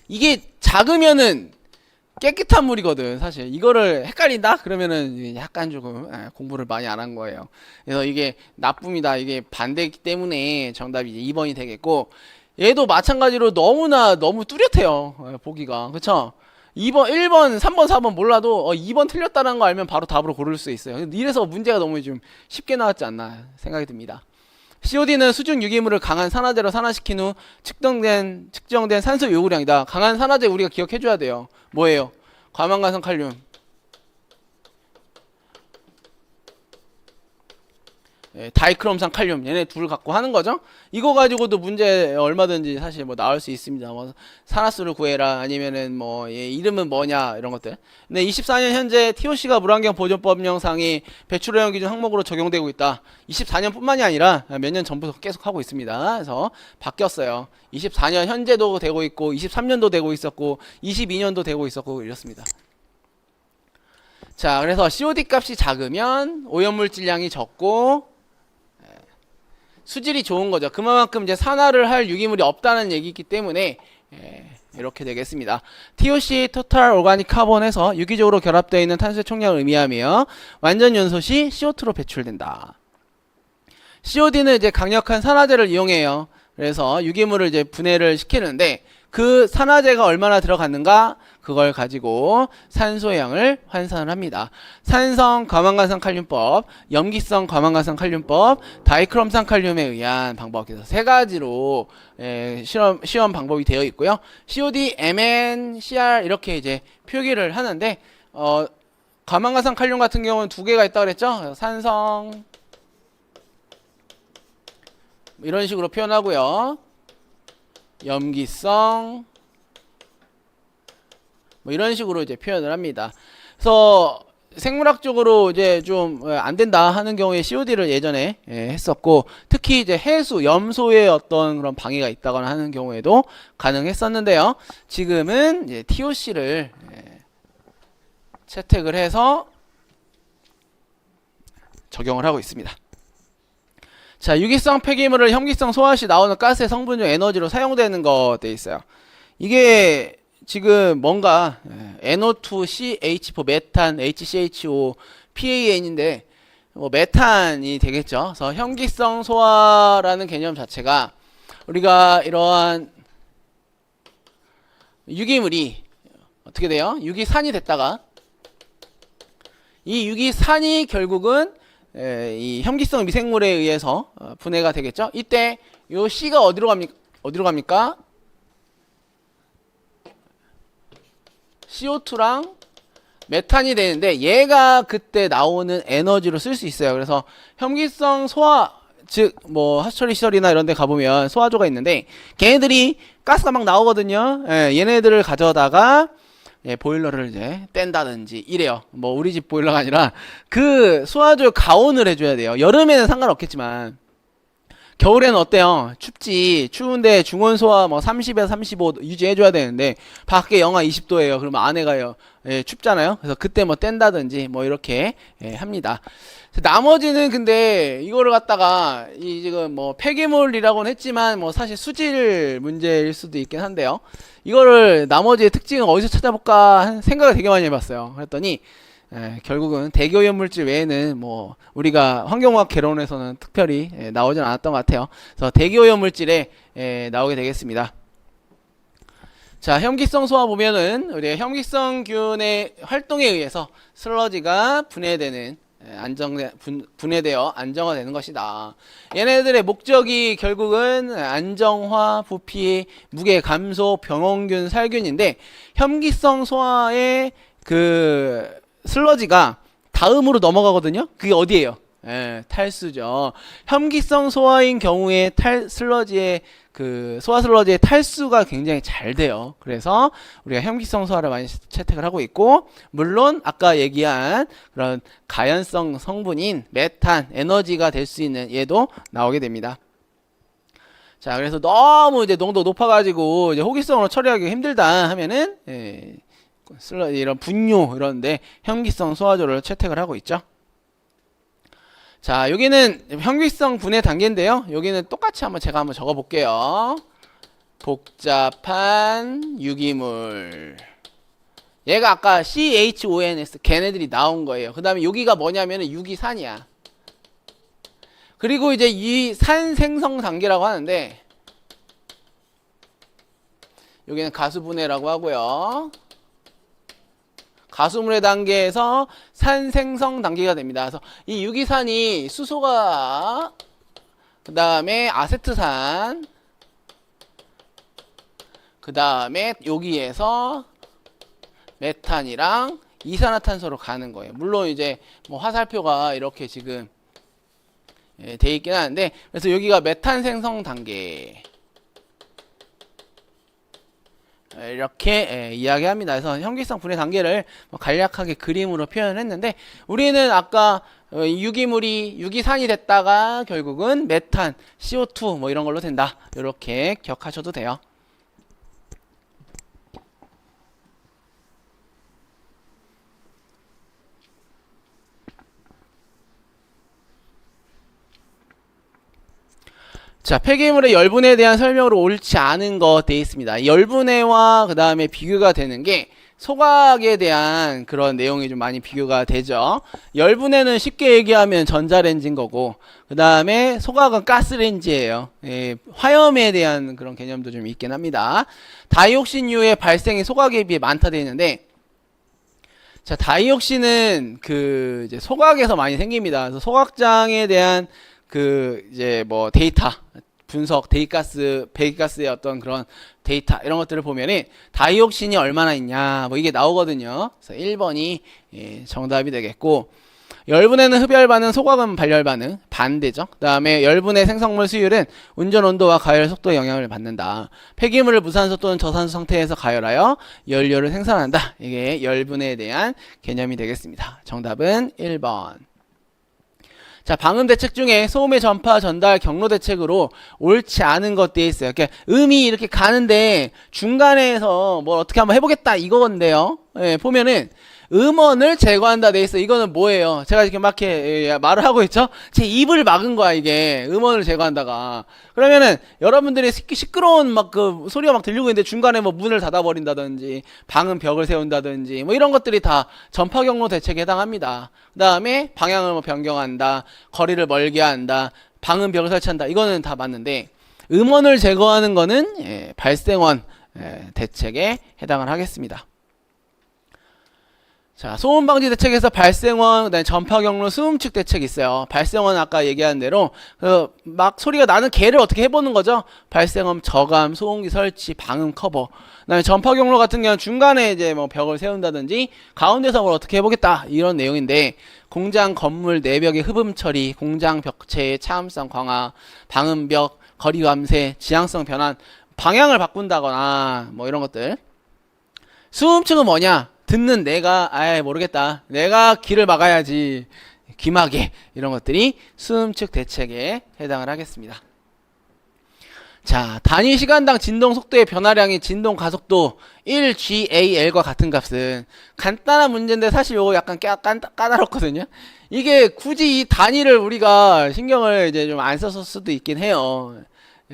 이게 작으면은 깨끗한 물이거든. 사실 이거를 헷갈린다 그러면은 약간 조금 공부를 많이 안 한 거예요. 그래서 이게 나쁨이다, 이게 반대이기 때문에 정답이 이제 2번이 되겠고, 얘도 마찬가지로 너무나 너무 뚜렷해요. 보기가. 그쵸? 2번, 1번, 3번, 4번 몰라도 2번 틀렸다는 거 알면 바로 답으로 고를 수 있어요. 이래서 문제가 너무 좀 쉽게 나왔지 않나 생각이 듭니다. COD는 수중 유기물을 강한 산화제로 산화시킨 후 측정된 산소 요구량이다. 강한 산화제 우리가 기억해줘야 돼요. 뭐예요? 과망간성 칼륨, 다이크롬산 칼륨, 얘네 둘 갖고 하는 거죠. 이거 가지고도 문제 얼마든지 사실 뭐 나올 수 있습니다. 뭐 산화수를 구해라, 아니면은 뭐 얘 이름은 뭐냐, 이런 것들. 근데 24년 현재 TOC가 물환경 보존법령상의 배출오염 기준 항목으로 적용되고 있다. 24년뿐만이 아니라 몇 년 전부터 계속 하고 있습니다. 그래서 바뀌었어요. 24년 현재도 되고 있고, 23년도 되고 있었고, 22년도 되고 있었고, 이렇습니다. 자, 그래서 COD 값이 작으면 오염물질량이 적고 수질이 좋은 거죠. 그만큼 이제 산화를 할 유기물이 없다는 얘기이기 때문에 이렇게 되겠습니다. TOC 토탈 오가닉 카본에서 유기적으로 결합되어 있는 탄소의 총량을 의미하며 완전 연소 시 CO2로 배출된다. COD는 이제 강력한 산화제를 이용해요. 그래서 유기물을 이제 분해를 시키는데 그 산화제가 얼마나 들어갔는가, 그걸 가지고 산소의 양을 환산을 합니다. 산성 과망간성 칼륨법, 염기성 과망간성 칼륨법, 다이크롬산 칼륨에 의한 방법, 그래서 세 가지로 시험 방법이 되어 있고요. COD, MN, CR 이렇게 이제 표기를 하는데 과망간성 칼륨 같은 경우는 두 개가 있다고 그랬죠. 산성 이런 식으로 표현하고요. 염기성 뭐 이런 식으로 이제 표현을 합니다. 그래서 생물학적으로 이제 좀 안 된다 하는 경우에 COD를 예전에 했었고, 특히 이제 해수, 염소의 어떤 그런 방해가 있다거나 하는 경우에도 가능했었는데요. 지금은 이제 TOC를 채택을 해서 적용을 하고 있습니다. 자, 유기성 폐기물을 염기성 소화 시 나오는 가스의 성분 중 에너지로 사용되는 거 돼 있어요. 이게 지금 뭔가 NO2, CH4, 메탄, HCHO, PAN인데 뭐 메탄이 되겠죠. 그래서 염기성 소화라는 개념 자체가 우리가 이러한 유기물이 어떻게 돼요? 유기산이 됐다가 이 유기산이 결국은 이 염기성 미생물에 의해서 분해가 되겠죠. 이때 요 C가 어디로 갑니까? CO2랑 메탄이 되는데 얘가 그때 나오는 에너지로 쓸 수 있어요. 그래서 염기성 소화, 즉 뭐 하수처리 시설이나 이런 데 가보면 소화조가 있는데 걔네들이 가스가 막 나오거든요. 얘네들을 가져다가 보일러를 이제 뗀다든지 이래요. 뭐 우리 집 보일러가 아니라 그 소화조 가온을 해줘야 돼요. 여름에는 상관없겠지만 겨울에는 어때요? 춥지. 추운데 중온소화 뭐 30에서 35 유지해줘야 되는데 밖에 영하 20도예요. 그러면 안에가요. 춥잖아요. 그래서 그때 뭐 뗀다든지 뭐 이렇게 합니다. 나머지는 근데 이거를 갖다가 이 지금 뭐 폐기물이라고는 했지만 뭐 사실 수질 문제일 수도 있긴 한데요. 이거를 나머지의 특징은 어디서 찾아볼까 하는 생각을 되게 많이 해봤어요. 그랬더니 결국은 대기오염물질 외에는 뭐 우리가 환경화학 개론에서는 특별히 나오진 않았던 것 같아요. 그래서 대기오염물질에 나오게 되겠습니다. 자, 염기성 소화 보면은 우리 염기성균의 활동에 의해서 슬러지가 분해되는 분해되어 안정화되는 것이다. 얘네들의 목적이 결국은 안정화, 부피, 무게 감소, 병원균, 살균인데 염기성 소화의 그 슬러지가 다음으로 넘어가거든요. 그게 어디예요? 탈수죠. 염기성 소화인 경우에 슬러지의 그 소화 슬러지의 탈수가 굉장히 잘 돼요. 그래서 우리가 염기성 소화를 많이 채택을 하고 있고, 물론 아까 얘기한 그런 가연성 성분인 메탄, 에너지가 될 수 있는 얘도 나오게 됩니다. 자, 그래서 너무 이제 농도 높아가지고 이제 호기성으로 처리하기 힘들다 하면은 이런 분뇨 이런데 염기성 소화조를 채택을 하고 있죠. 자, 여기는 염기성 분해 단계인데요. 여기는 똑같이 제가 한번 적어 볼게요. 복잡한 유기물. 얘가 아까 CHONS 걔네들이 나온 거예요. 그 다음에 여기가 뭐냐면은 유기산이야. 그리고 이제 이 산 생성 단계라고 하는데 여기는 가수분해라고 하고요. 가수분해 단계에서 산 생성 단계가 됩니다. 그래서 이 유기산이 수소가 그 다음에 아세트산 그 다음에 여기에서 메탄이랑 이산화탄소로 가는 거예요. 물론 이제 뭐 화살표가 이렇게 지금 돼 있긴 하는데 그래서 여기가 메탄 생성 단계 이렇게 이야기합니다. 그래서 형기성 분해 단계를 간략하게 그림으로 표현했는데 우리는 아까 유기물이 유기산이 됐다가 결국은 메탄, CO2 뭐 이런 걸로 된다. 이렇게 기억하셔도 돼요. 자, 폐기물의 열분해에 대한 설명으로 옳지 않은 거 되어 있습니다. 열분해와 그 다음에 비교가 되는 게 소각에 대한 그런 내용이 좀 많이 비교가 되죠. 열분해는 쉽게 얘기하면 전자레인지인 거고 그 다음에 소각은 가스레인지예요. 예, 화염에 대한 그런 개념도 좀 있긴 합니다. 다이옥신유의 발생이 소각에 비해 많다 되어 있는데 자, 다이옥신은 그 이제 소각에서 많이 생깁니다. 그래서 소각장에 대한 그 이제 뭐 데이터 분석, 배기가스의 어떤 그런 데이터 이런 것들을 보면은 다이옥신이 얼마나 있냐 뭐 이게 나오거든요. 그래서 1번이 정답이 되겠고 열분해는 흡열 반응, 소각은 발열 반응 반대죠. 그 다음에 열분해 생성물 수율은 운전 온도와 가열 속도에 영향을 받는다. 폐기물을 무산소 또는 저산소 상태에서 가열하여 연료를 생산한다. 이게 열분해에 대한 개념이 되겠습니다. 정답은 1번. 자, 방음 대책 중에 소음의 전파, 전달, 경로 대책으로 옳지 않은 것들이 있어요. 그러니까 음이 이렇게 가는데 중간에서 뭘 어떻게 한번 해보겠다 이거건데요. 예, 보면은 음원을 제거한다 돼 있어. 이거는 뭐예요? 제가 이렇게 막 이렇게 말을 하고 있죠? 제 입을 막은 거야, 이게. 음원을 제거한다가. 그러면은 여러분들이 시끄러운 막 그 소리가 막 들리고 있는데 중간에 뭐 문을 닫아버린다든지 방음 벽을 세운다든지 뭐 이런 것들이 다 전파 경로 대책에 해당합니다. 그 다음에 방향을 뭐 변경한다, 거리를 멀게 한다, 방음 벽을 설치한다. 이거는 다 맞는데 음원을 제거하는 거는 발생원 대책에 해당을 하겠습니다. 자, 소음방지 대책에서 발생원, 그다음에 전파 경로 수음축 대책이 있어요. 발생원 아까 얘기한 대로 막 소리가 나는 개를 어떻게 해보는 거죠. 발생원 저감, 소음기 설치, 방음 커버. 그다음에 전파 경로 같은 경우는 중간에 이제 뭐 벽을 세운다든지 가운데서 뭘 어떻게 해보겠다 이런 내용인데 공장 건물 내벽의 흡음 처리, 공장 벽체의 차음성 강화, 방음벽, 거리 감쇄, 지향성 변환, 방향을 바꾼다거나 뭐 이런 것들. 수음축은 뭐냐? 듣는 내가 모르겠다. 내가 귀를 막아야지. 귀마개 이런 것들이 수음축 대책에 해당을 하겠습니다. 자, 단위 시간당 진동 속도의 변화량이 진동 가속도 1GAL과 같은 값은 간단한 문제인데 사실 요거 약간 까다롭거든요. 이게 굳이 이 단위를 우리가 신경을 이제 좀 안 썼을 수도 있긴 해요.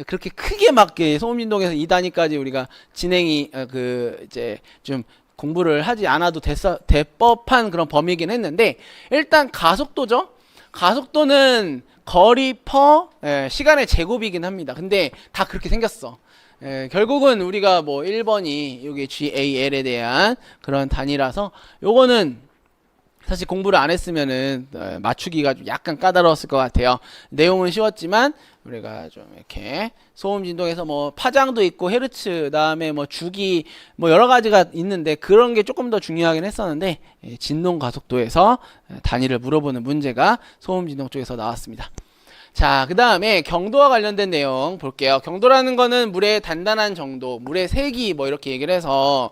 그렇게 크게 맞게 소음 진동에서 2단위까지 우리가 진행이 이제 좀 공부를 하지 않아도 대법한 그런 범위이긴 했는데 일단 가속도죠. 가속도는 거리 퍼 시간의 제곱이긴 합니다. 근데 다 그렇게 생겼어. 결국은 우리가 뭐 1번이 여기 GAL에 대한 그런 단위라서 요거는 사실 공부를 안 했으면은 맞추기가 좀 약간 까다로웠을 것 같아요. 내용은 쉬웠지만 우리가 좀 이렇게 소음 진동에서 뭐 파장도 있고 헤르츠 그다음에 뭐 주기 뭐 여러 가지가 있는데 그런 게 조금 더 중요하긴 했었는데 진동 가속도에서 단위를 물어보는 문제가 소음 진동 쪽에서 나왔습니다. 자, 그 다음에 경도와 관련된 내용 볼게요. 경도라는 거는 물의 단단한 정도, 물의 색이 뭐 이렇게 얘기를 해서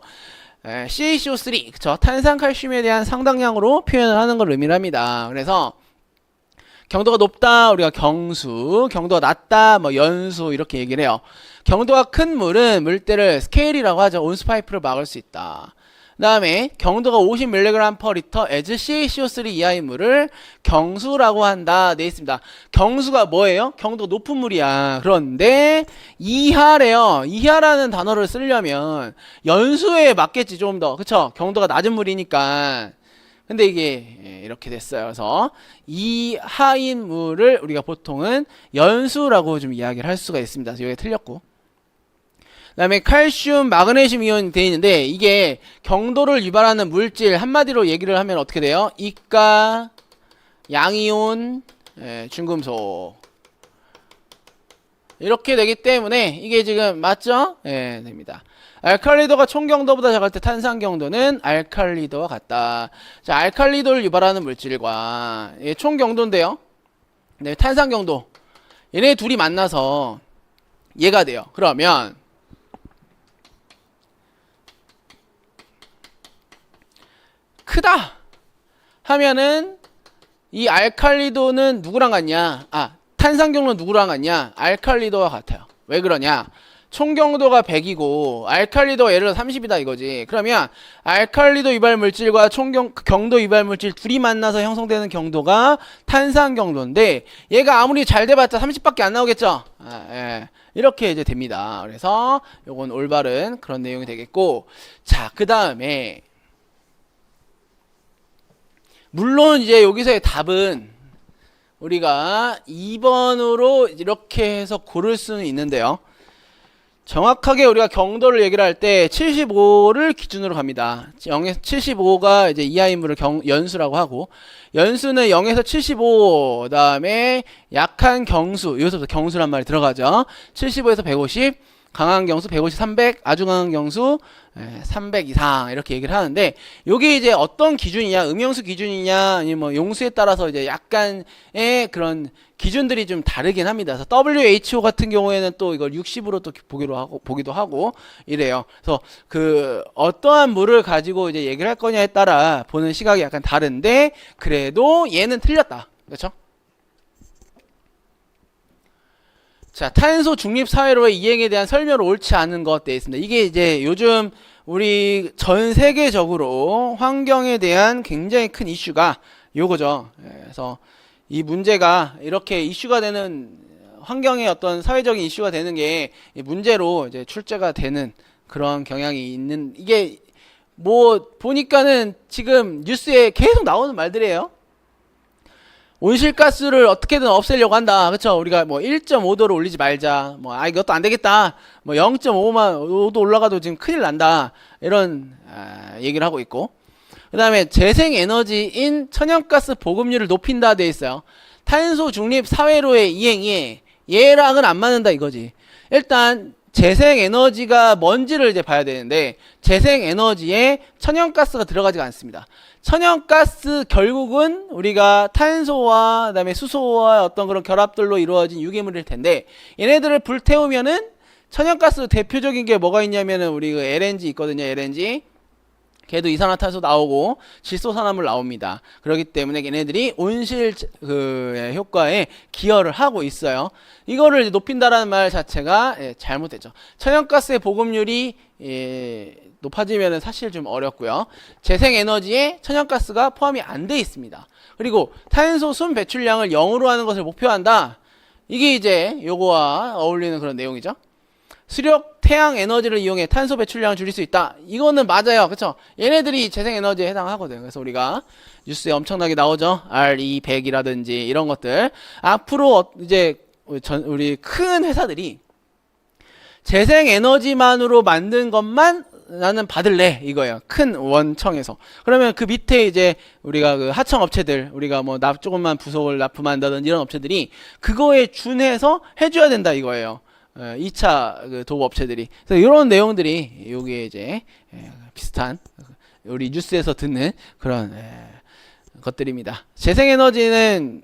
CaCO3, 그쵸? 탄산칼슘에 대한 상당량으로 표현을 하는 걸 의미합니다. 그래서 경도가 높다, 우리가 경수, 경도가 낮다, 뭐 연수 이렇게 얘기를 해요. 경도가 큰 물은 물때를 스케일이라고 하죠. 온수 파이프를 막을 수 있다. 다음에 경도가 50mg/L as CaCO3 이하의 물을 경수라고 한다 돼 있습니다. 경수가 뭐예요? 경도가 높은 물이야. 그런데 이하래요. 이하라는 단어를 쓰려면 연수에 맞겠지 좀 더. 그쵸? 경도가 낮은 물이니까. 근데 이게 이렇게 됐어요. 그래서 이하인 물을 우리가 보통은 연수라고 좀 이야기를 할 수가 있습니다. 그래서 여기 틀렸고. 그 다음에 칼슘, 마그네슘 이온이 되어 있는데 이게 경도를 유발하는 물질 한마디로 얘기를 하면 어떻게 돼요? 이가, 양이온, 중금속 이렇게 되기 때문에 이게 지금 맞죠? 됩니다. 알칼리도가 총경도보다 작을 때 탄산 경도는 알칼리도와 같다. 자, 알칼리도를 유발하는 물질과 총경도인데요. 네, 탄산 경도 얘네 둘이 만나서 얘가 돼요. 그러면 크다 하면은 이 알칼리도는 누구랑 같냐? 탄산경도는 누구랑 같냐? 알칼리도와 같아요. 왜 그러냐? 총경도가 100이고 알칼리도가 예를 들어 30이다 이거지. 그러면 알칼리도 유발 물질과 경도 유발 물질 둘이 만나서 형성되는 경도가 탄산경도인데 얘가 아무리 잘 돼봤자 30밖에 안 나오겠죠? 이렇게 이제 됩니다. 그래서 요건 올바른 그런 내용이 되겠고, 자, 그 다음에 물론 이제 여기서의 답은 우리가 2번으로 이렇게 해서 고를 수는 있는데요. 정확하게 우리가 경도를 얘기를 할 때 75를 기준으로 갑니다. 0에서 75가 이제 이하인 물을 연수라고 하고, 연수는 0에서 75, 그다음에 약한 경수, 여기서부터 경수란 말이 들어가죠. 75에서 150, 강한 경수 150, 300, 아주 강한 경수 300 이상 이렇게 얘기를 하는데, 요게 이제 어떤 기준이냐, 음용수 기준이냐, 아니면 뭐 용수에 따라서 이제 약간의 그런 기준들이 좀 다르긴 합니다. 그래서 WHO 같은 경우에는 또 이걸 60으로 또 보기도 하고 이래요. 그래서 그 어떠한 물을 가지고 이제 얘기를 할 거냐에 따라 보는 시각이 약간 다른데, 그래도 얘는 틀렸다. 그렇죠? 자, 탄소 중립 사회로의 이행에 대한 설명을 옳지 않은 것 되어 있습니다. 이게 이제 요즘 우리 전 세계적으로 환경에 대한 굉장히 큰 이슈가 요거죠. 그래서 이 문제가 이렇게 이슈가 되는, 환경의 어떤 사회적인 이슈가 되는 게 문제로 이제 출제가 되는 그런 경향이 있는, 이게 뭐 보니까는 지금 뉴스에 계속 나오는 말들이에요. 온실가스를 어떻게든 없애려고 한다. 그쵸? 우리가 뭐 1.5도를 올리지 말자. 뭐, 이것도 안 되겠다. 뭐 0.5도 올라가도 지금 큰일 난다. 이런, 얘기를 하고 있고. 그 다음에 재생에너지인 천연가스 보급률을 높인다 돼 있어요. 탄소 중립 사회로의 이행이 얘랑은 안 맞는다 이거지. 일단, 재생에너지가 뭔지를 이제 봐야 되는데, 재생에너지에 천연가스가 들어가지가 않습니다. 천연가스 결국은 우리가 탄소와 그다음에 수소와 어떤 그런 결합들로 이루어진 유기물일 텐데, 얘네들을 불태우면은 천연가스 대표적인 게 뭐가 있냐면은 우리 그 LNG 있거든요. LNG. 걔도 이산화탄소 나오고 질소산화물 나옵니다. 그렇기 때문에 얘네들이 온실 그 효과에 기여를 하고 있어요. 이거를 이제 높인다라는 말 자체가 잘못됐죠. 천연가스의 보급률이 높아지면 사실 좀 어렵고요. 재생에너지에 천연가스가 포함이 안 돼 있습니다. 그리고 탄소 순 배출량을 0으로 하는 것을 목표한다. 이게 이제 요거와 어울리는 그런 내용이죠. 수력 태양 에너지를 이용해 탄소 배출량을 줄일 수 있다. 이거는 맞아요. 그쵸? 얘네들이 재생에너지에 해당하거든요. 그래서 우리가 뉴스에 엄청나게 나오죠. RE100이라든지 이런 것들. 앞으로 이제 우리 큰 회사들이 재생에너지만으로 만든 것만 나는 받을래 이거예요. 큰 원청에서. 그러면 그 밑에 이제 우리가 그 하청 업체들, 우리가 뭐 조금만 부속을 납품한다든지 이런 업체들이 그거에 준해서 해줘야 된다 이거예요. 2차 그 도급 업체들이. 그래서 이런 내용들이 여기에 이제 비슷한 우리 뉴스에서 듣는 그런 것들입니다. 재생에너지는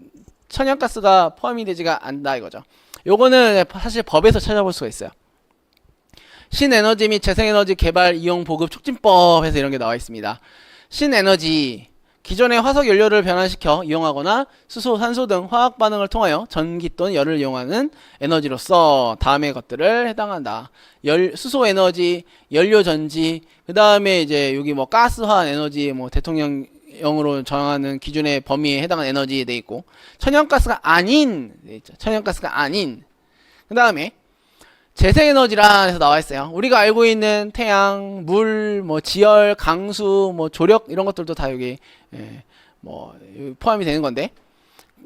천연가스가 포함이 되지가 않다 이거죠. 요거는 사실 법에서 찾아볼 수가 있어요. 신에너지 및 재생에너지 개발 이용 보급 촉진법에서 이런 게 나와 있습니다. 신에너지 기존의 화석 연료를 변환시켜 이용하거나 수소, 산소 등 화학 반응을 통하여 전기 또는 열을 이용하는 에너지로서 다음의 것들을 해당한다. 수소 에너지, 연료 전지, 그 다음에 이제 여기 뭐 가스화학 에너지, 뭐 대통령령으로 정하는 기준의 범위에 해당하는 에너지에 돼 있고, 천연가스가 아닌, 천연가스가 아닌, 그 다음에 재생에너지라 해서 나와 있어요. 우리가 알고 있는 태양, 물, 뭐 지열, 강수, 뭐 조력 이런 것들도 다 여기 뭐 포함이 되는 건데,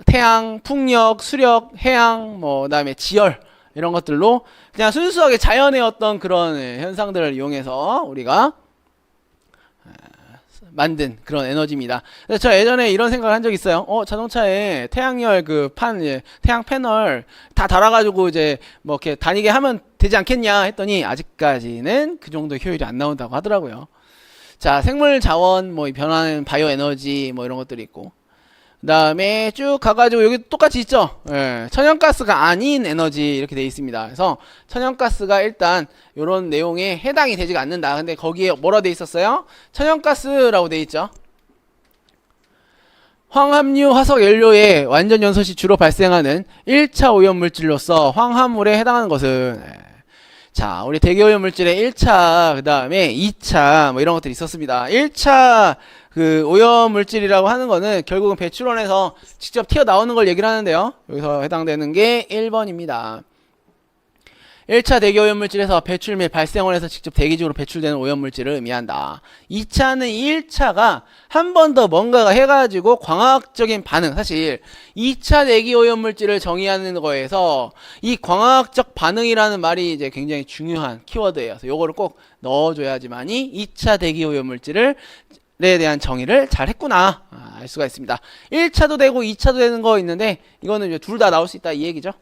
태양, 풍력, 수력, 해양, 뭐 그다음에 지열 이런 것들로 그냥 순수하게 자연의 어떤 그런 현상들을 이용해서 우리가 만든 그런 에너지입니다. 그래서 저 예전에 이런 생각을 한 적 있어요. 자동차에 태양열 태양 패널 다 달아가지고 이제 뭐 이렇게 다니게 하면 되지 않겠냐 했더니 아직까지는 그 정도 효율이 안 나온다고 하더라고요. 자, 생물 자원, 뭐 변화하는 바이오 에너지 뭐 이런 것들이 있고, 그 다음에 쭉 가가지고 여기 똑같이 있죠. 천연가스가 아닌 에너지 이렇게 돼 있습니다. 그래서 천연가스가 일단 이런 내용에 해당이 되지가 않는다. 근데 거기에 뭐라 돼 있었어요? 천연가스라고 돼 있죠. 황합류 화석 연료의 완전 연소 시 주로 발생하는 1차 오염 물질로서 황화물에 해당하는 것은, 자, 우리 대기 오염 물질의 1차, 그 다음에 2차 뭐 이런 것들이 있었습니다. 1차 그 오염 물질이라고 하는 거는 결국은 배출원에서 직접 튀어나오는 걸 얘기를 하는데요. 여기서 해당되는 게 1번입니다. 1차 대기 오염물질에서 배출 및 발생원에서 직접 대기적으로 배출되는 오염물질을 의미한다. 2차는 1차가 한 번 더 뭔가가 해가지고 광학적인 반응, 사실 2차 대기 오염물질을 정의하는 거에서 이 광학적 반응이라는 말이 이제 굉장히 중요한 키워드예요. 그래서 요거를 꼭 넣어줘야지만이 2차 대기 오염물질을 에 대한 정의를 잘 했구나 알 수가 있습니다. 1차도 되고 2차도 되는 거 있는데 이거는 둘 다 나올 수 있다 이 얘기죠.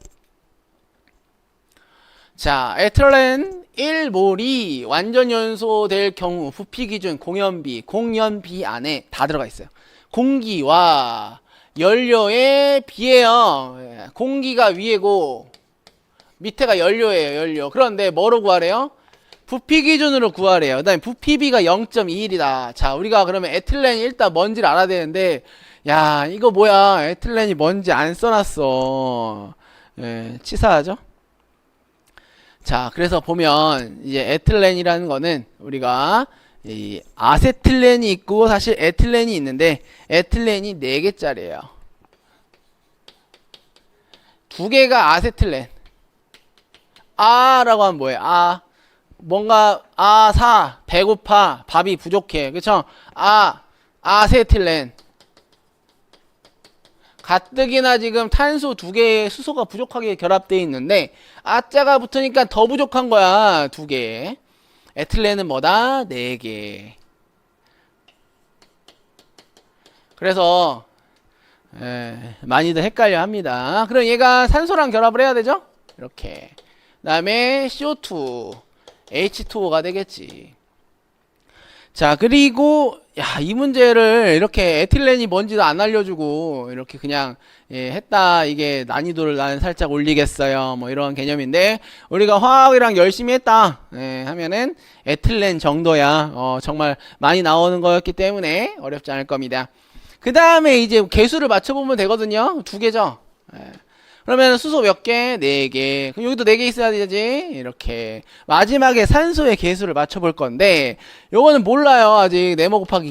자, 에틸렌 1몰이 완전 연소될 경우 부피 기준 공연비 안에 다 들어가 있어요. 공기와 연료의 비예요. 공기가 위에고 밑에가 연료예요. 연료. 그런데 뭐로 구하래요? 부피 기준으로 구하래요. 그 다음에 부피비가 0.21이다. 자, 우리가 그러면 에틸렌이 일단 뭔지를 알아야 되는데, 야, 이거 뭐야. 에틸렌이 뭔지 안 써놨어. 치사하죠? 자, 그래서 보면, 이제 에틸렌이라는 거는 우리가 이 아세틸렌이 있고 사실 에틸렌이 있는데, 에틸렌이 4개짜리예요. 2개가 아세틸렌. 아라고 하면 뭐예요? 뭔가 배고파, 밥이 부족해, 그쵸? 아세틸렌. 가뜩이나 지금 탄소 2개에 수소가 부족하게 결합되어 있는데 아자가 붙으니까 더 부족한 거야. 2개. 에틸렌은 뭐다? 4개. 그래서 많이들 헷갈려 합니다. 그럼 얘가 산소랑 결합을 해야 되죠? 이렇게. 그 다음에 CO2 H2O가 되겠지. 자, 그리고 이 문제를 이렇게 에틸렌이 뭔지도 안 알려주고 이렇게 그냥 했다. 이게 난이도를 나는 살짝 올리겠어요. 뭐 이런 개념인데 우리가 화학이랑 열심히 했다 하면은 에틸렌 정도야 정말 많이 나오는 거였기 때문에 어렵지 않을 겁니다. 그 다음에 이제 개수를 맞춰보면 되거든요. 2개죠. 그러면 수소 몇 개? 4개. 그럼 여기도 4개 있어야 되지? 이렇게. 마지막에 산소의 개수를 맞춰볼 건데, 요거는 몰라요. 아직 네모 곱하기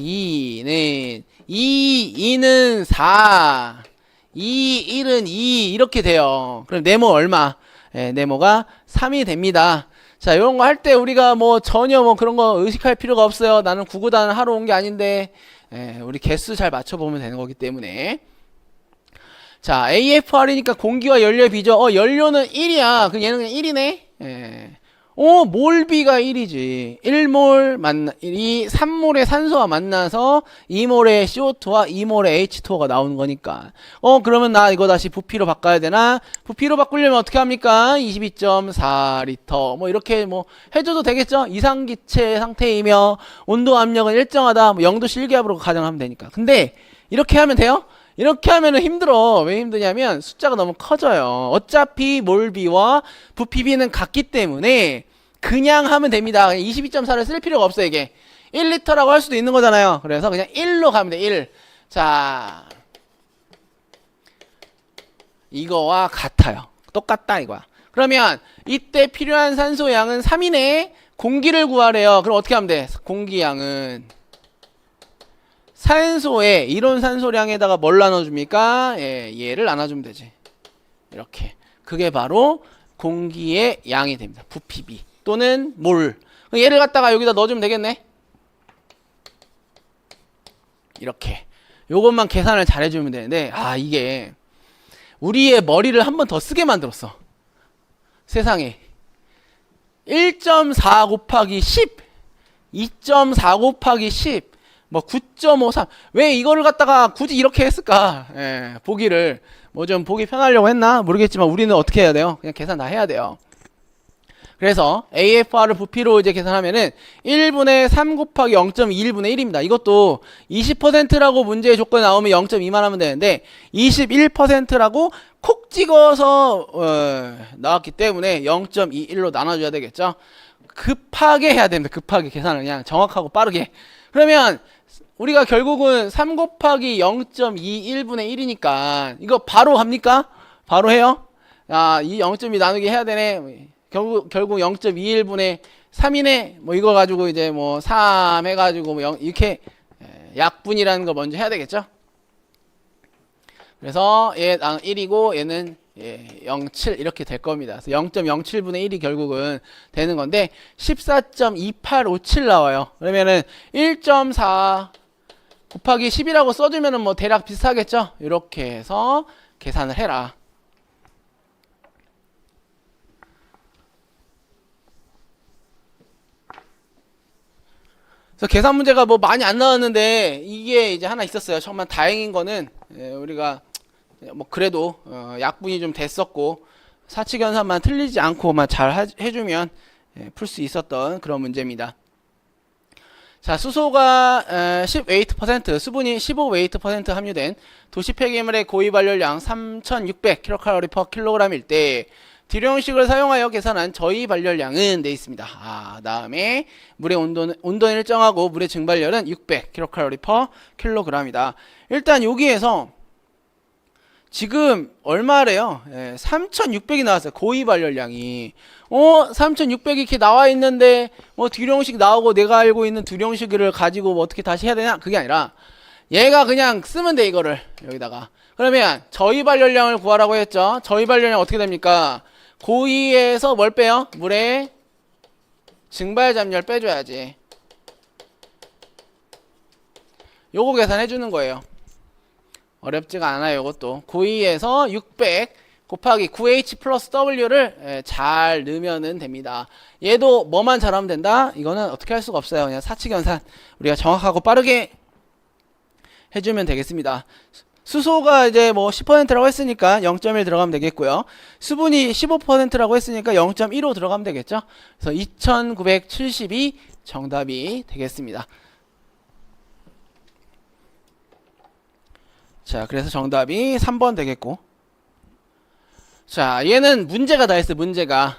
2는 2는 4, 1은 2 이렇게 돼요. 그럼 네모 얼마? 네모가 3이 됩니다. 자, 요런 거 할 때 우리가 뭐 전혀 뭐 그런 거 의식할 필요가 없어요. 나는 구구단 하러 온 게 아닌데, 우리 개수 잘 맞춰보면 되는 거기 때문에. 자, AFR이니까 공기와 연료의 비죠. 연료는 1이야. 그럼 얘는 그냥 1이네. 몰비가 1이지. 1몰 3몰의 산소와 만나서 2몰의 CO2와 2몰의 H2O가 나오는 거니까. 그러면 나 이거 다시 부피로 바꿔야 되나? 부피로 바꾸려면 어떻게 합니까? 22.4리터. 뭐 이렇게 뭐 해줘도 되겠죠? 이상기체 상태이며 온도 압력은 일정하다. 뭐 0도 실기압으로 가정하면 되니까. 근데 이렇게 하면 돼요? 이렇게 하면은 힘들어. 왜 힘드냐면 숫자가 너무 커져요. 어차피 몰비와 부피비는 같기 때문에 그냥 하면 됩니다. 22.4를 쓸 필요가 없어. 이게 1리터라고 할 수도 있는 거잖아요. 그래서 그냥 1로 가면 돼. 1. 자, 이거와 같아요. 똑같다 이거야. 그러면 이때 필요한 산소 양은 3이네. 공기를 구하래요. 그럼 어떻게 하면 돼? 공기 양은 산소에 이론 산소량에다가 뭘 나눠줍니까? 예, 얘를 나눠주면 되지. 이렇게. 그게 바로 공기의 양이 됩니다. 부피비 또는 몰. 얘를 갖다가 여기다 넣어주면 되겠네. 이렇게. 요것만 계산을 잘 해주면 되는데, 이게 우리의 머리를 한 번 더 쓰게 만들었어. 세상에. 1.4 곱하기 10, 2.4 곱하기 10, 뭐 9.53. 왜 이거를 갖다가 굳이 이렇게 했을까? 예, 보기를 뭐 좀 보기 편하려고 했나 모르겠지만 우리는 어떻게 해야 돼요? 그냥 계산 다 해야 돼요. 그래서 AFR을 부피로 이제 계산하면은 1분의 3 곱하기 0.21분의 1입니다. 이것도 20%라고 문제의 조건이 나오면 0.2만 하면 되는데 21%라고 콕 찍어서 나왔기 때문에 0.21로 나눠줘야 되겠죠. 급하게 해야 됩니다. 급하게 계산을 그냥 정확하고 빠르게. 그러면 우리가 결국은 3 곱하기 0.21분의 1이니까 이거 바로 합니까? 바로 해요? 이 0.2 나누기 해야 되네. 결국 0.21분의 3이네. 뭐 이거 가지고 이제 뭐 3 해가지고 뭐 0 이렇게 약분이라는 거 먼저 해야 되겠죠. 그래서 얘 1이고 얘는 0.7 이렇게 될 겁니다. 그래서 0.07분의 1이 결국은 되는 건데 14.2857 나와요. 그러면은 1.4 곱하기 10이라고 써주면은 뭐 대략 비슷하겠죠. 이렇게 해서 계산을 해라. 그래서 계산 문제가 뭐 많이 안 나왔는데 이게 이제 하나 있었어요. 정말 다행인 거는 우리가 뭐 그래도 약분이 좀 됐었고 사칙연산만 틀리지 않고만 잘 해주면 풀 수 있었던 그런 문제입니다. 자, 수소가 10 웨이트%, 수분이 15 웨이트% 함유된 도시 폐기물의 고유 발열량 3,600 kcal/kg일 때 듀로 형식을 사용하여 계산한 저희 발열량은 돼 있습니다. 다음에 물의 온도는 일정하고 물의 증발열은 600 kcal/kg이다. 일단 여기에서 지금 얼마래요? 3,600이 나왔어요. 고위 발열량이. 3,600이 이렇게 나와 있는데 뭐 듀로 형식 나오고 내가 알고 있는 듀로 형식을 가지고 뭐 어떻게 다시 해야 되냐? 그게 아니라 얘가 그냥 쓰면 돼 이거를 여기다가. 그러면 저희 발열량을 구하라고 했죠. 저희 발열량 어떻게 됩니까? 고위에서 뭘 빼요? 물의 증발 잠열 빼줘야지. 요거 계산해 주는 거예요. 어렵지가 않아요. 이것도 고위에서 600 곱하기 9H 플러스 W를 잘 넣으면 됩니다. 얘도 뭐만 잘하면 된다? 이거는 어떻게 할 수가 없어요. 그냥 사칙연산 우리가 정확하고 빠르게 해주면 되겠습니다. 수소가 이제 뭐 10%라고 했으니까 0.1 들어가면 되겠고요. 수분이 15%라고 했으니까 0.15 들어가면 되겠죠. 그래서 2972 정답이 되겠습니다. 자, 그래서 정답이 3번 되겠고. 자, 얘는 문제가 다 있어요. 문제가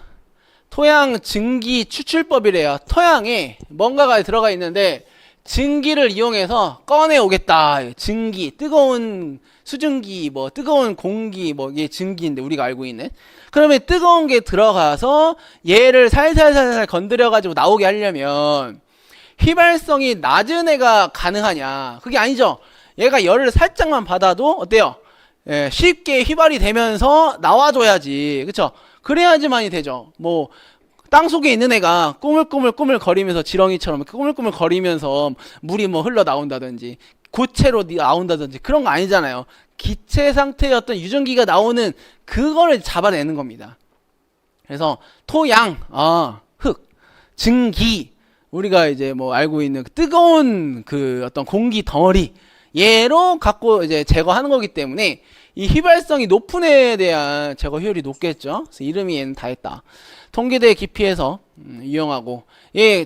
토양 증기 추출법이래요. 토양에 뭔가가 들어가 있는데 증기를 이용해서 꺼내 오겠다. 증기, 뜨거운 수증기, 뭐 뜨거운 공기, 뭐 이게 증기인데 우리가 알고 있는. 그러면 뜨거운 게 들어가서 얘를 살살살살 건드려 가지고 나오게 하려면 휘발성이 낮은 애가 가능하냐? 그게 아니죠. 얘가 열을 살짝만 받아도 어때요? 쉽게 휘발이 되면서 나와줘야지. 그쵸? 그래야지만이 되죠. 뭐 땅속에 있는 애가 꾸물꾸물 거리면서 지렁이처럼 꾸물꾸물 거리면서 물이 뭐 흘러 나온다든지 고체로 나온다든지 그런 거 아니잖아요. 기체 상태의 어떤 유전기가 나오는 그거를 잡아내는 겁니다. 그래서 토양, 흙, 증기, 우리가 이제 뭐 알고 있는 뜨거운 그 어떤 공기 덩어리 얘로 갖고 이제 제거하는 거기 때문에 이 휘발성이 높은 애에 대한 제거 효율이 높겠죠. 그래서 이름이 얘는 다 했다. 통계대 깊이에서 이용하고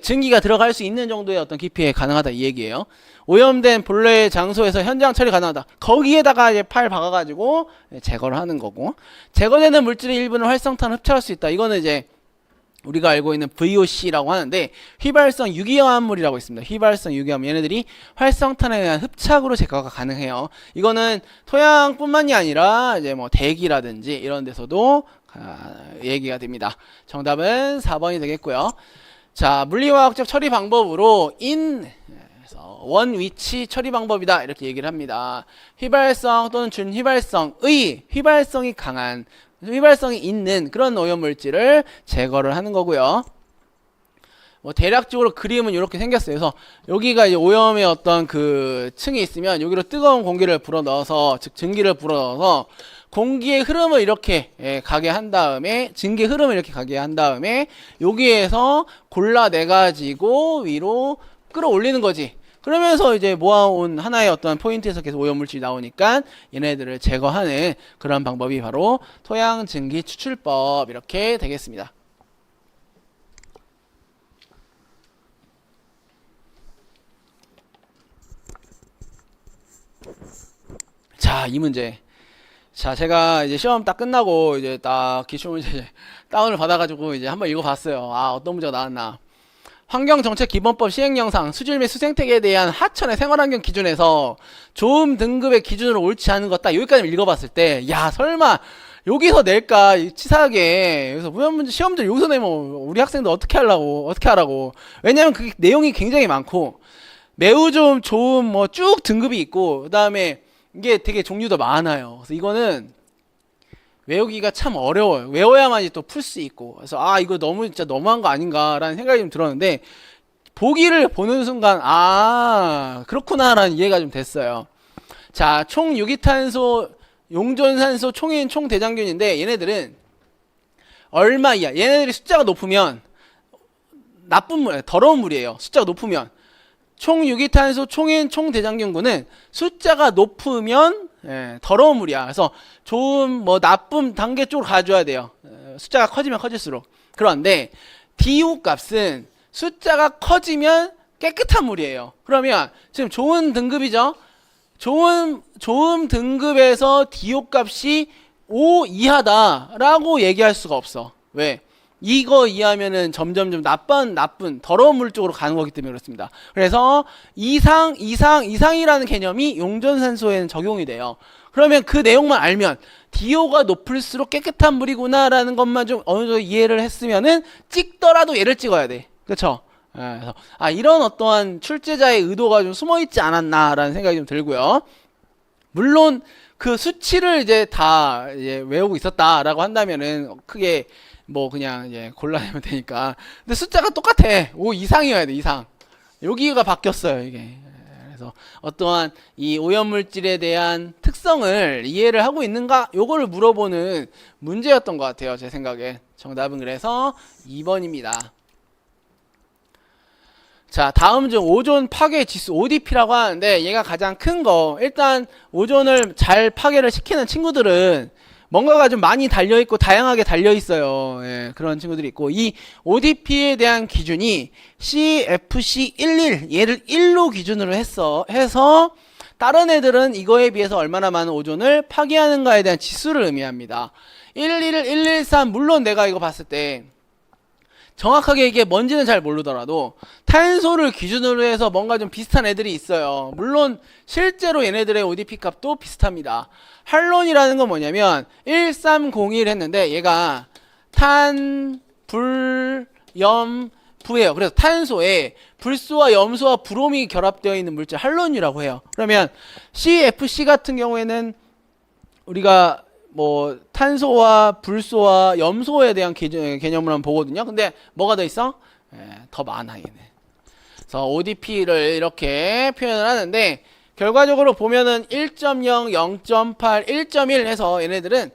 증기가 들어갈 수 있는 정도의 어떤 깊이에 가능하다 이 얘기예요. 오염된 본래 장소에서 현장 처리 가능하다. 거기에다가 이제 팔 박아가지고 제거를 하는 거고 제거되는 물질의 일부는 활성탄을 흡착할 수 있다. 이거는 이제 우리가 알고 있는 VOC라고 하는데 휘발성 유기화합물이라고 있습니다. 휘발성 유기화합물, 얘네들이 활성탄에 의한 흡착으로 제거가 가능해요. 이거는 토양뿐만이 아니라 이제 뭐 대기라든지 이런 데서도 얘기가 됩니다. 정답은 4번이 되겠고요. 자, 물리화학적 처리 방법으로 원 위치 처리 방법이다 이렇게 얘기를 합니다. 휘발성 또는 준휘발성의 휘발성이 강한, 휘발성이 있는 그런 오염물질을 제거를 하는 거고요. 뭐 대략적으로 그림은 이렇게 생겼어요. 그래서 여기가 이제 오염의 어떤 그 층이 있으면 여기로 뜨거운 공기를 불어넣어서, 즉 증기를 불어넣어서 공기의 흐름을 이렇게 가게 한 다음에, 증기 흐름을 이렇게 가게 한 다음에 여기에서 골라내 가지고 위로 끌어올리는 거지. 그러면서 이제 모아온 하나의 어떤 포인트에서 계속 오염물질이 나오니까 얘네들을 제거하는 그런 방법이 바로 토양 증기 추출법 이렇게 되겠습니다. 자, 이 문제. 자, 제가 이제 시험 딱 끝나고 이제 딱 기출문제 다운을 받아가지고 이제 한번 읽어봤어요. 아, 어떤 문제가 나왔나. 환경정책기본법 시행령상 수질 및 수생태계에 대한 하천의 생활환경 기준에서 좋음 등급의 기준으로 옳지 않은 것 딱 여기까지 읽어봤을 때, 야, 설마 여기서 낼까 치사하게. 그래서 문제 시험들 여기서 내면 우리 학생들 어떻게 하라고. 왜냐면 그 내용이 굉장히 많고 매우 좀 좋은 뭐 쭉 등급이 있고, 그 다음에 이게 되게 종류도 많아요. 그래서 이거는 외우기가 참 어려워요. 외워야만이 또 풀 수 있고. 그래서 아, 이거 너무 진짜 너무한 거 아닌가라는 생각이 좀 들었는데, 보기를 보는 순간 아, 그렇구나라는 이해가 좀 됐어요. 자, 총 유기탄소 용존산소 총인 총대장균인데 얘네들은 얼마 이하, 얘네들이 숫자가 높으면 나쁜 물, 더러운 물이에요. 숫자가 높으면. 총유기탄소 총인 총대장균군은 숫자가 높으면 더러운 물이야. 그래서 좋은 뭐 나쁨 단계 쪽으로 가져야 돼요. 숫자가 커지면 커질수록. 그런데 DO 값은 숫자가 커지면 깨끗한 물이에요. 그러면 지금 좋은 등급이죠. 좋은 등급에서 DO 값이 5 이하다라고 얘기할 수가 없어. 왜? 이거 이하면은 점점점 나쁜 더러운 물 쪽으로 가는 거기 때문에 그렇습니다. 그래서 이상이라는 개념이 용존산소에는 적용이 돼요. 그러면 그 내용만 알면 DO가 높을수록 깨끗한 물이구나라는 것만 좀 어느 정도 이해를 했으면은 찍더라도 얘를 찍어야 돼. 그렇죠? 그래서 아, 이런 어떠한 출제자의 의도가 좀 숨어 있지 않았나라는 생각이 좀 들고요. 물론 그 수치를 이제 다 이제 외우고 있었다라고 한다면은 크게 뭐 그냥 이제 골라내면 되니까. 근데 숫자가 똑같아. 5 이상이어야 돼. 이상. 여기가 바뀌었어요, 이게. 그래서 어떠한 이 오염물질에 대한 특성을 이해를 하고 있는가? 요거를 물어보는 문제였던 것 같아요, 제 생각에. 정답은 그래서 2번입니다. 자, 다음 중 오존 파괴 지수 ODP라고 하는데 얘가 가장 큰 거. 일단 오존을 잘 파괴를 시키는 친구들은 뭔가가 좀 많이 달려있고 다양하게 달려있어요. 예, 그런 친구들이 있고, 이 ODP에 대한 기준이 CFC11, 얘를 1로 기준으로 해서 다른 애들은 이거에 비해서 얼마나 많은 오존을 파괴하는가에 대한 지수를 의미합니다. 111, 113, 물론 내가 이거 봤을 때 정확하게 이게 뭔지는 잘 모르더라도 탄소를 기준으로 해서 뭔가 좀 비슷한 애들이 있어요. 물론 실제로 얘네들의 ODP 값도 비슷합니다. 할론이라는 건 뭐냐면 1301 했는데 얘가 탄, 불, 염, 부예요. 그래서 탄소에 불소와 염소와 브롬이 결합되어 있는 물질 할론이라고 해요. 그러면 CFC 같은 경우에는 우리가 뭐 탄소와 불소와 염소에 대한 개념을 한번 보거든요. 근데 뭐가 더 있어? 더 많아 얘네. 그래서 ODP를 이렇게 표현을 하는데 결과적으로 보면은 1.0, 0.8, 1.1 해서 얘네들은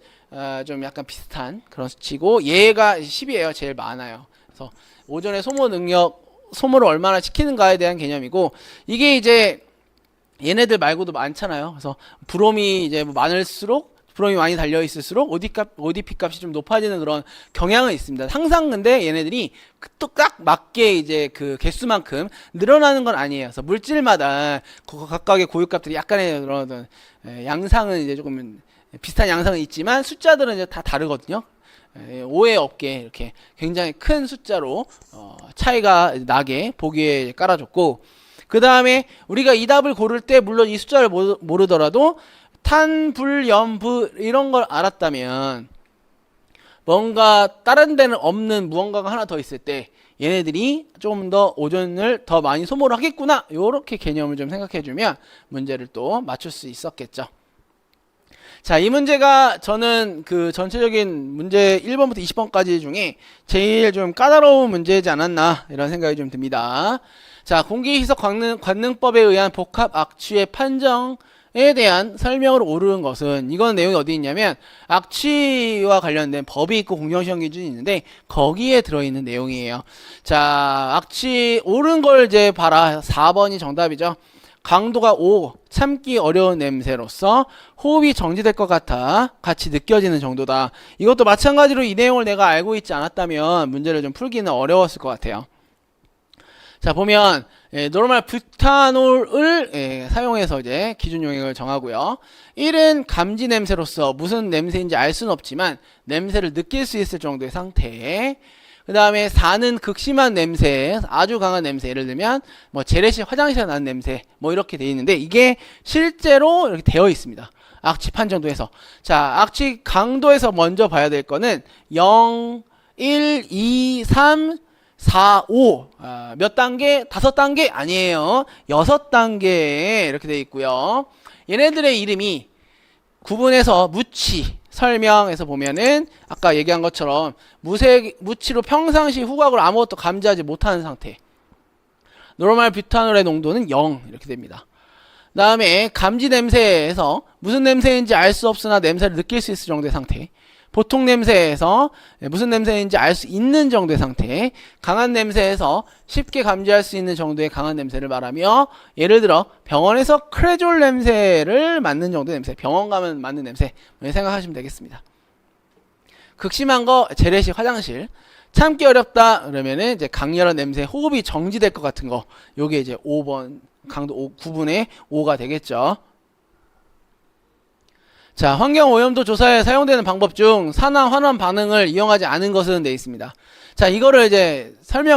좀 약간 비슷한 그런 수치고, 얘가 10이에요. 제일 많아요. 그래서 오존의 소모를 얼마나 시키는가에 대한 개념이고, 이게 이제 얘네들 말고도 많잖아요. 그래서 브롬이 이제 뭐 많을수록, 브롬이 많이 달려있을수록 ODP 값이 좀 높아지는 그런 경향은 있습니다. 항상 근데 얘네들이 또 딱 맞게 이제 그 개수만큼 늘어나는 건 아니에요. 그래서 물질마다 각각의 고유값들이 약간의 그런 양상은 이제 조금 비슷한 양상은 있지만 숫자들은 이제 다 다르거든요. 오해 없게 이렇게 굉장히 큰 숫자로 차이가 나게 보기에 깔아줬고, 그 다음에 우리가 이 답을 고를 때 물론 이 숫자를 모르더라도 탄, 불, 연, 부 이런 걸 알았다면 뭔가 다른 데는 없는 무언가가 하나 더 있을 때 얘네들이 좀 더 오존을 더 많이 소모를 하겠구나, 요렇게 개념을 좀 생각해주면 문제를 또 맞출 수 있었겠죠. 자, 이 문제가 저는 그 전체적인 문제 1번부터 20번까지 중에 제일 좀 까다로운 문제이지 않았나 이런 생각이 좀 듭니다. 자, 공기희석 관능법에 의한 복합 악취의 판정에 대한 설명으로 옳은 것은, 이건 내용이 어디 있냐면 악취와 관련된 법이 있고 공정시험 기준이 있는데 거기에 들어있는 내용이에요. 자, 악취 옳은 걸 이제 봐라. 4번이 정답이죠. 강도가 5, 참기 어려운 냄새로서 호흡이 정지될 것 같아 같이 느껴지는 정도다. 이것도 마찬가지로 이 내용을 내가 알고 있지 않았다면 문제를 좀 풀기는 어려웠을 것 같아요. 자, 보면 노르말 뷰타놀을 사용해서 이제 기준 용액을 정하고요. 1은 감지 냄새로서 무슨 냄새인지 알 수는 없지만 냄새를 느낄 수 있을 정도의 상태. 그 다음에 4는 극심한 냄새, 아주 강한 냄새, 예를 들면 뭐 재래식 화장실에 나는 냄새, 뭐 이렇게 되어 있는데 이게 실제로 이렇게 되어 있습니다. 악취 판정도에서. 자, 악취 강도에서 먼저 봐야 될 거는 0, 1, 2, 3, 4, 5. 몇 단계? 5단계? 아니에요. 6단계 이렇게 되어 있고요. 얘네들의 이름이 구분해서 무치, 설명에서 보면은 아까 얘기한 것처럼 무치로 평상시 후각으로 아무것도 감지하지 못하는 상태. 노르말 뷰타놀의 농도는 0 이렇게 됩니다. 그 다음에 감지 냄새에서 무슨 냄새인지 알 수 없으나 냄새를 느낄 수 있을 정도의 상태. 보통 냄새에서 무슨 냄새인지 알 수 있는 정도의 상태. 강한 냄새에서 쉽게 감지할 수 있는 정도의 강한 냄새를 말하며, 예를 들어 병원에서 크레졸 냄새를 맡는 정도의 냄새, 병원 가면 맡는 냄새 생각하시면 되겠습니다. 극심한 거 재래식 화장실. 참기 어렵다 그러면은 이제 강렬한 냄새, 호흡이 정지될 것 같은 거, 요게 이제 5번 강도 5, 9분의 5가 되겠죠. 자, 환경오염도 조사에 사용되는 방법 중 산화 환원 반응을 이용하지 않은 것은 돼 있습니다. 자, 이거를 이제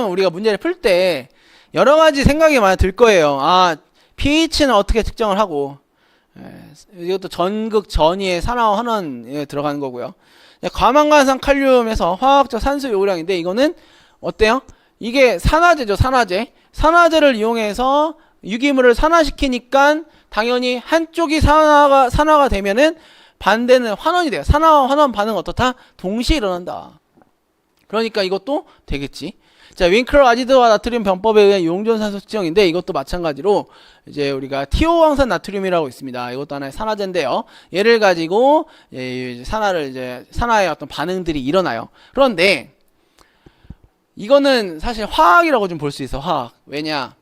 우리가 문제를 풀 때 여러 가지 생각이 많이 들 거예요. 아, pH는 어떻게 측정을 하고, 이것도 전극 전이의 산화 환원에 들어가는 거고요. 과망간산 칼륨에서 화학적 산소 요구량인데 이거는 어때요? 이게 산화제죠, 산화제. 산화제를 이용해서 유기물을 산화시키니까 당연히 한쪽이 산화가 되면은 반대는 환원이 돼요. 산화 환원 반응 어떻다? 동시에 일어난다. 그러니까 이것도 되겠지. 자, 윙크럴 아지드와 나트륨 변법에 의한 용존산소 측정인데 이것도 마찬가지로 이제 우리가 티오황산 나트륨이라고 있습니다. 이것도 하나의 산화제인데요. 얘를 가지고 산화의 어떤 반응들이 일어나요. 그런데 이거는 사실 화학이라고 좀 볼 수 있어. 화학. 왜냐?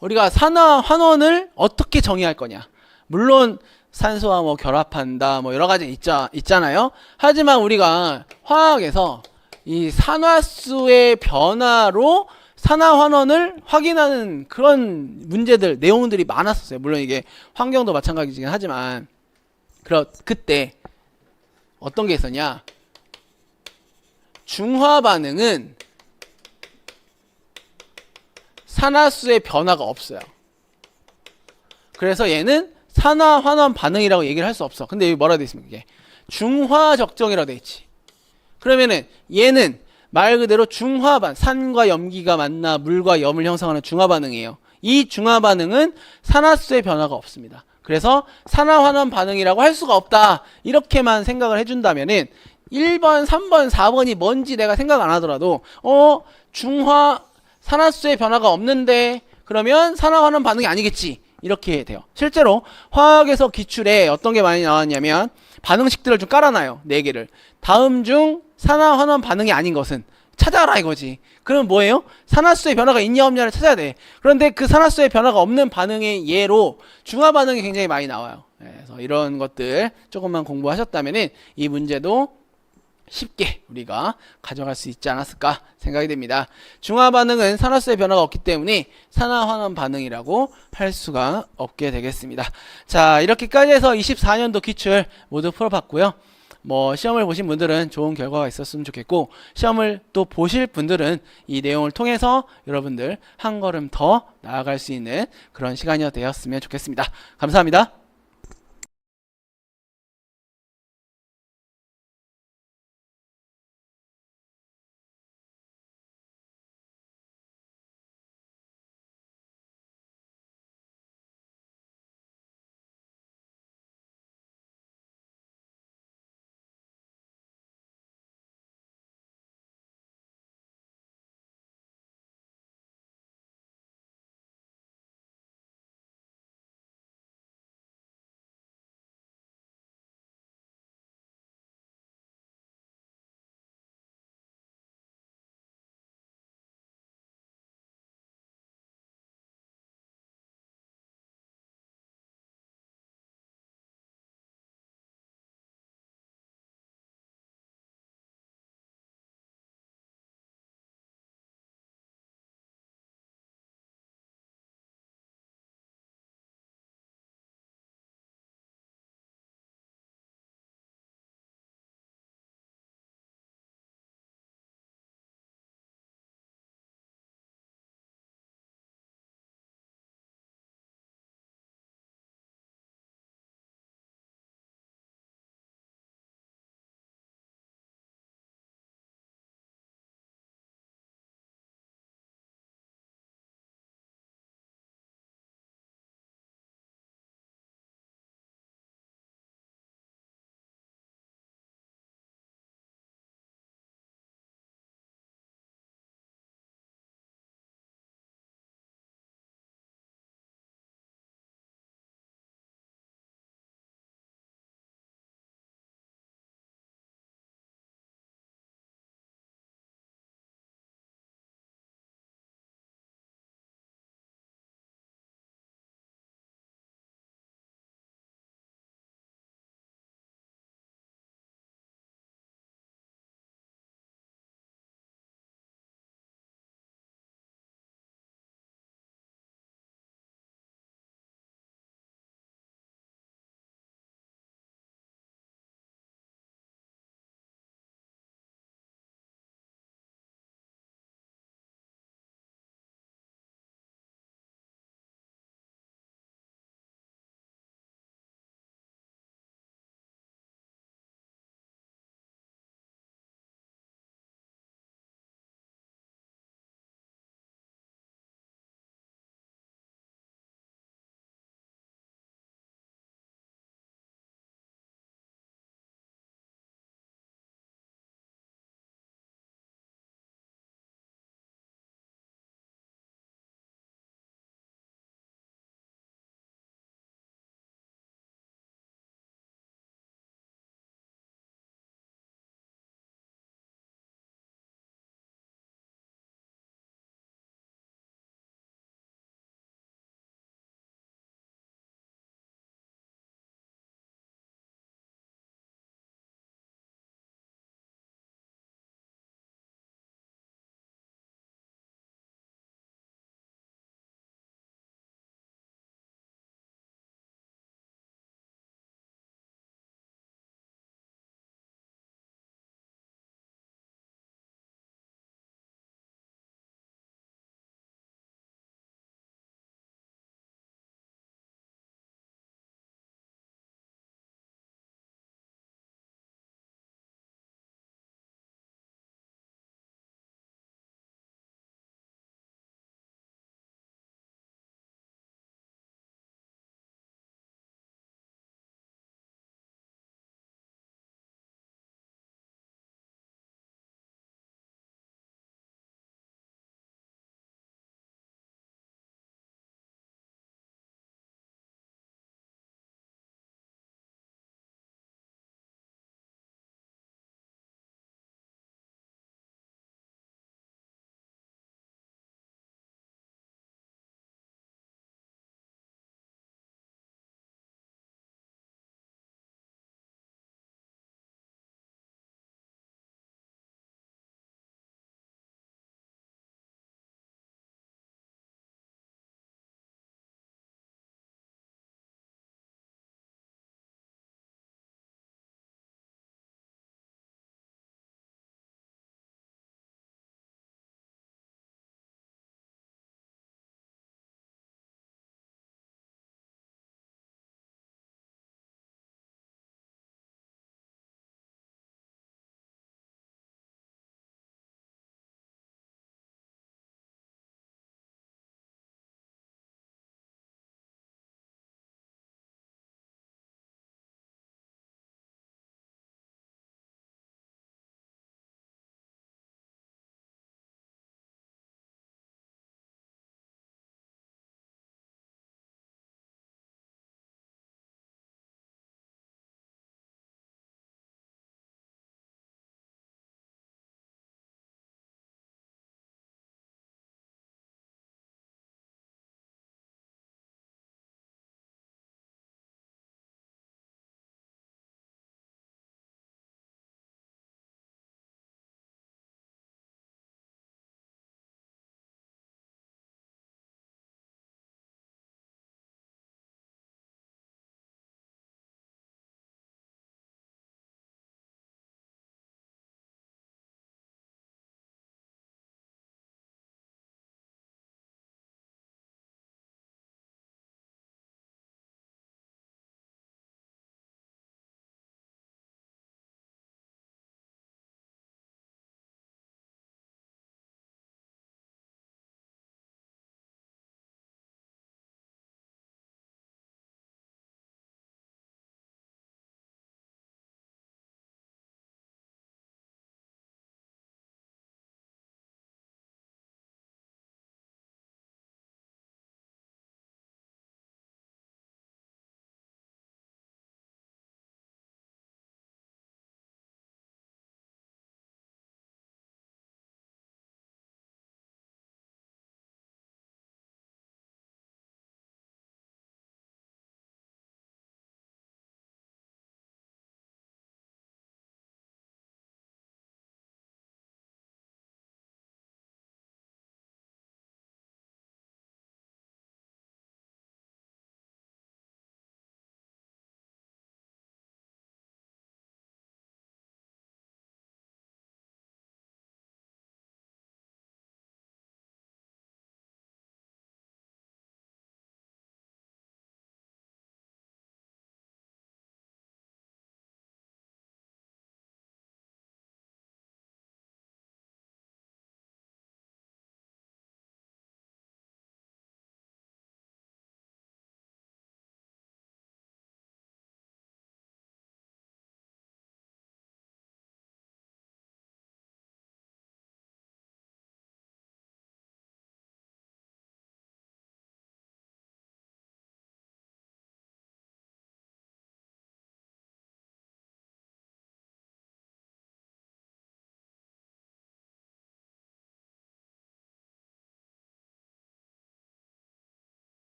우리가 산화 환원을 어떻게 정의할 거냐. 물론 산소와 뭐 결합한다, 뭐 여러 가지 있잖아요. 하지만 우리가 화학에서 이 산화수의 변화로 산화 환원을 확인하는 그런 문제들, 내용들이 많았었어요. 물론 이게 환경도 마찬가지긴 하지만 그때 어떤 게 있었냐? 중화 반응은 산화수의 변화가 없어요. 그래서 얘는 산화 환원 반응이라고 얘기를 할 수 없어. 근데 여기 뭐라 돼 있습니까? 이게 중화 적정이라고 돼 있지. 그러면은 얘는 말 그대로 중화반, 산과 염기가 만나 물과 염을 형성하는 중화 반응이에요. 이 중화 반응은 산화수의 변화가 없습니다. 그래서 산화 환원 반응이라고 할 수가 없다. 이렇게만 생각을 해준다면은 1번, 3번, 4번이 뭔지 내가 생각 안 하더라도 산화수의 변화가 없는데 그러면 산화 환원 반응이 아니겠지. 이렇게 돼요. 실제로 화학에서 기출에 어떤 게 많이 나왔냐면 반응식들을 좀 깔아놔요. 4개를. 다음 중 산화 환원 반응이 아닌 것은 찾아라 이거지. 그럼 뭐예요? 산화수의 변화가 있냐 없냐를 찾아야 돼. 그런데 그 산화수의 변화가 없는 반응의 예로 중화 반응이 굉장히 많이 나와요. 그래서 이런 것들 조금만 공부하셨다면은 이 문제도 쉽게 우리가 가져갈 수 있지 않았을까 생각이 됩니다. 중화 반응은 산화수의 변화가 없기 때문에 산화 환원 반응이라고 할 수가 없게 되겠습니다. 자, 이렇게까지 해서 24년도 기출 모두 풀어봤고요. 뭐 시험을 보신 분들은 좋은 결과가 있었으면 좋겠고, 시험을 또 보실 분들은 이 내용을 통해서 여러분들 한 걸음 더 나아갈 수 있는 그런 시간이 되었으면 좋겠습니다. 감사합니다.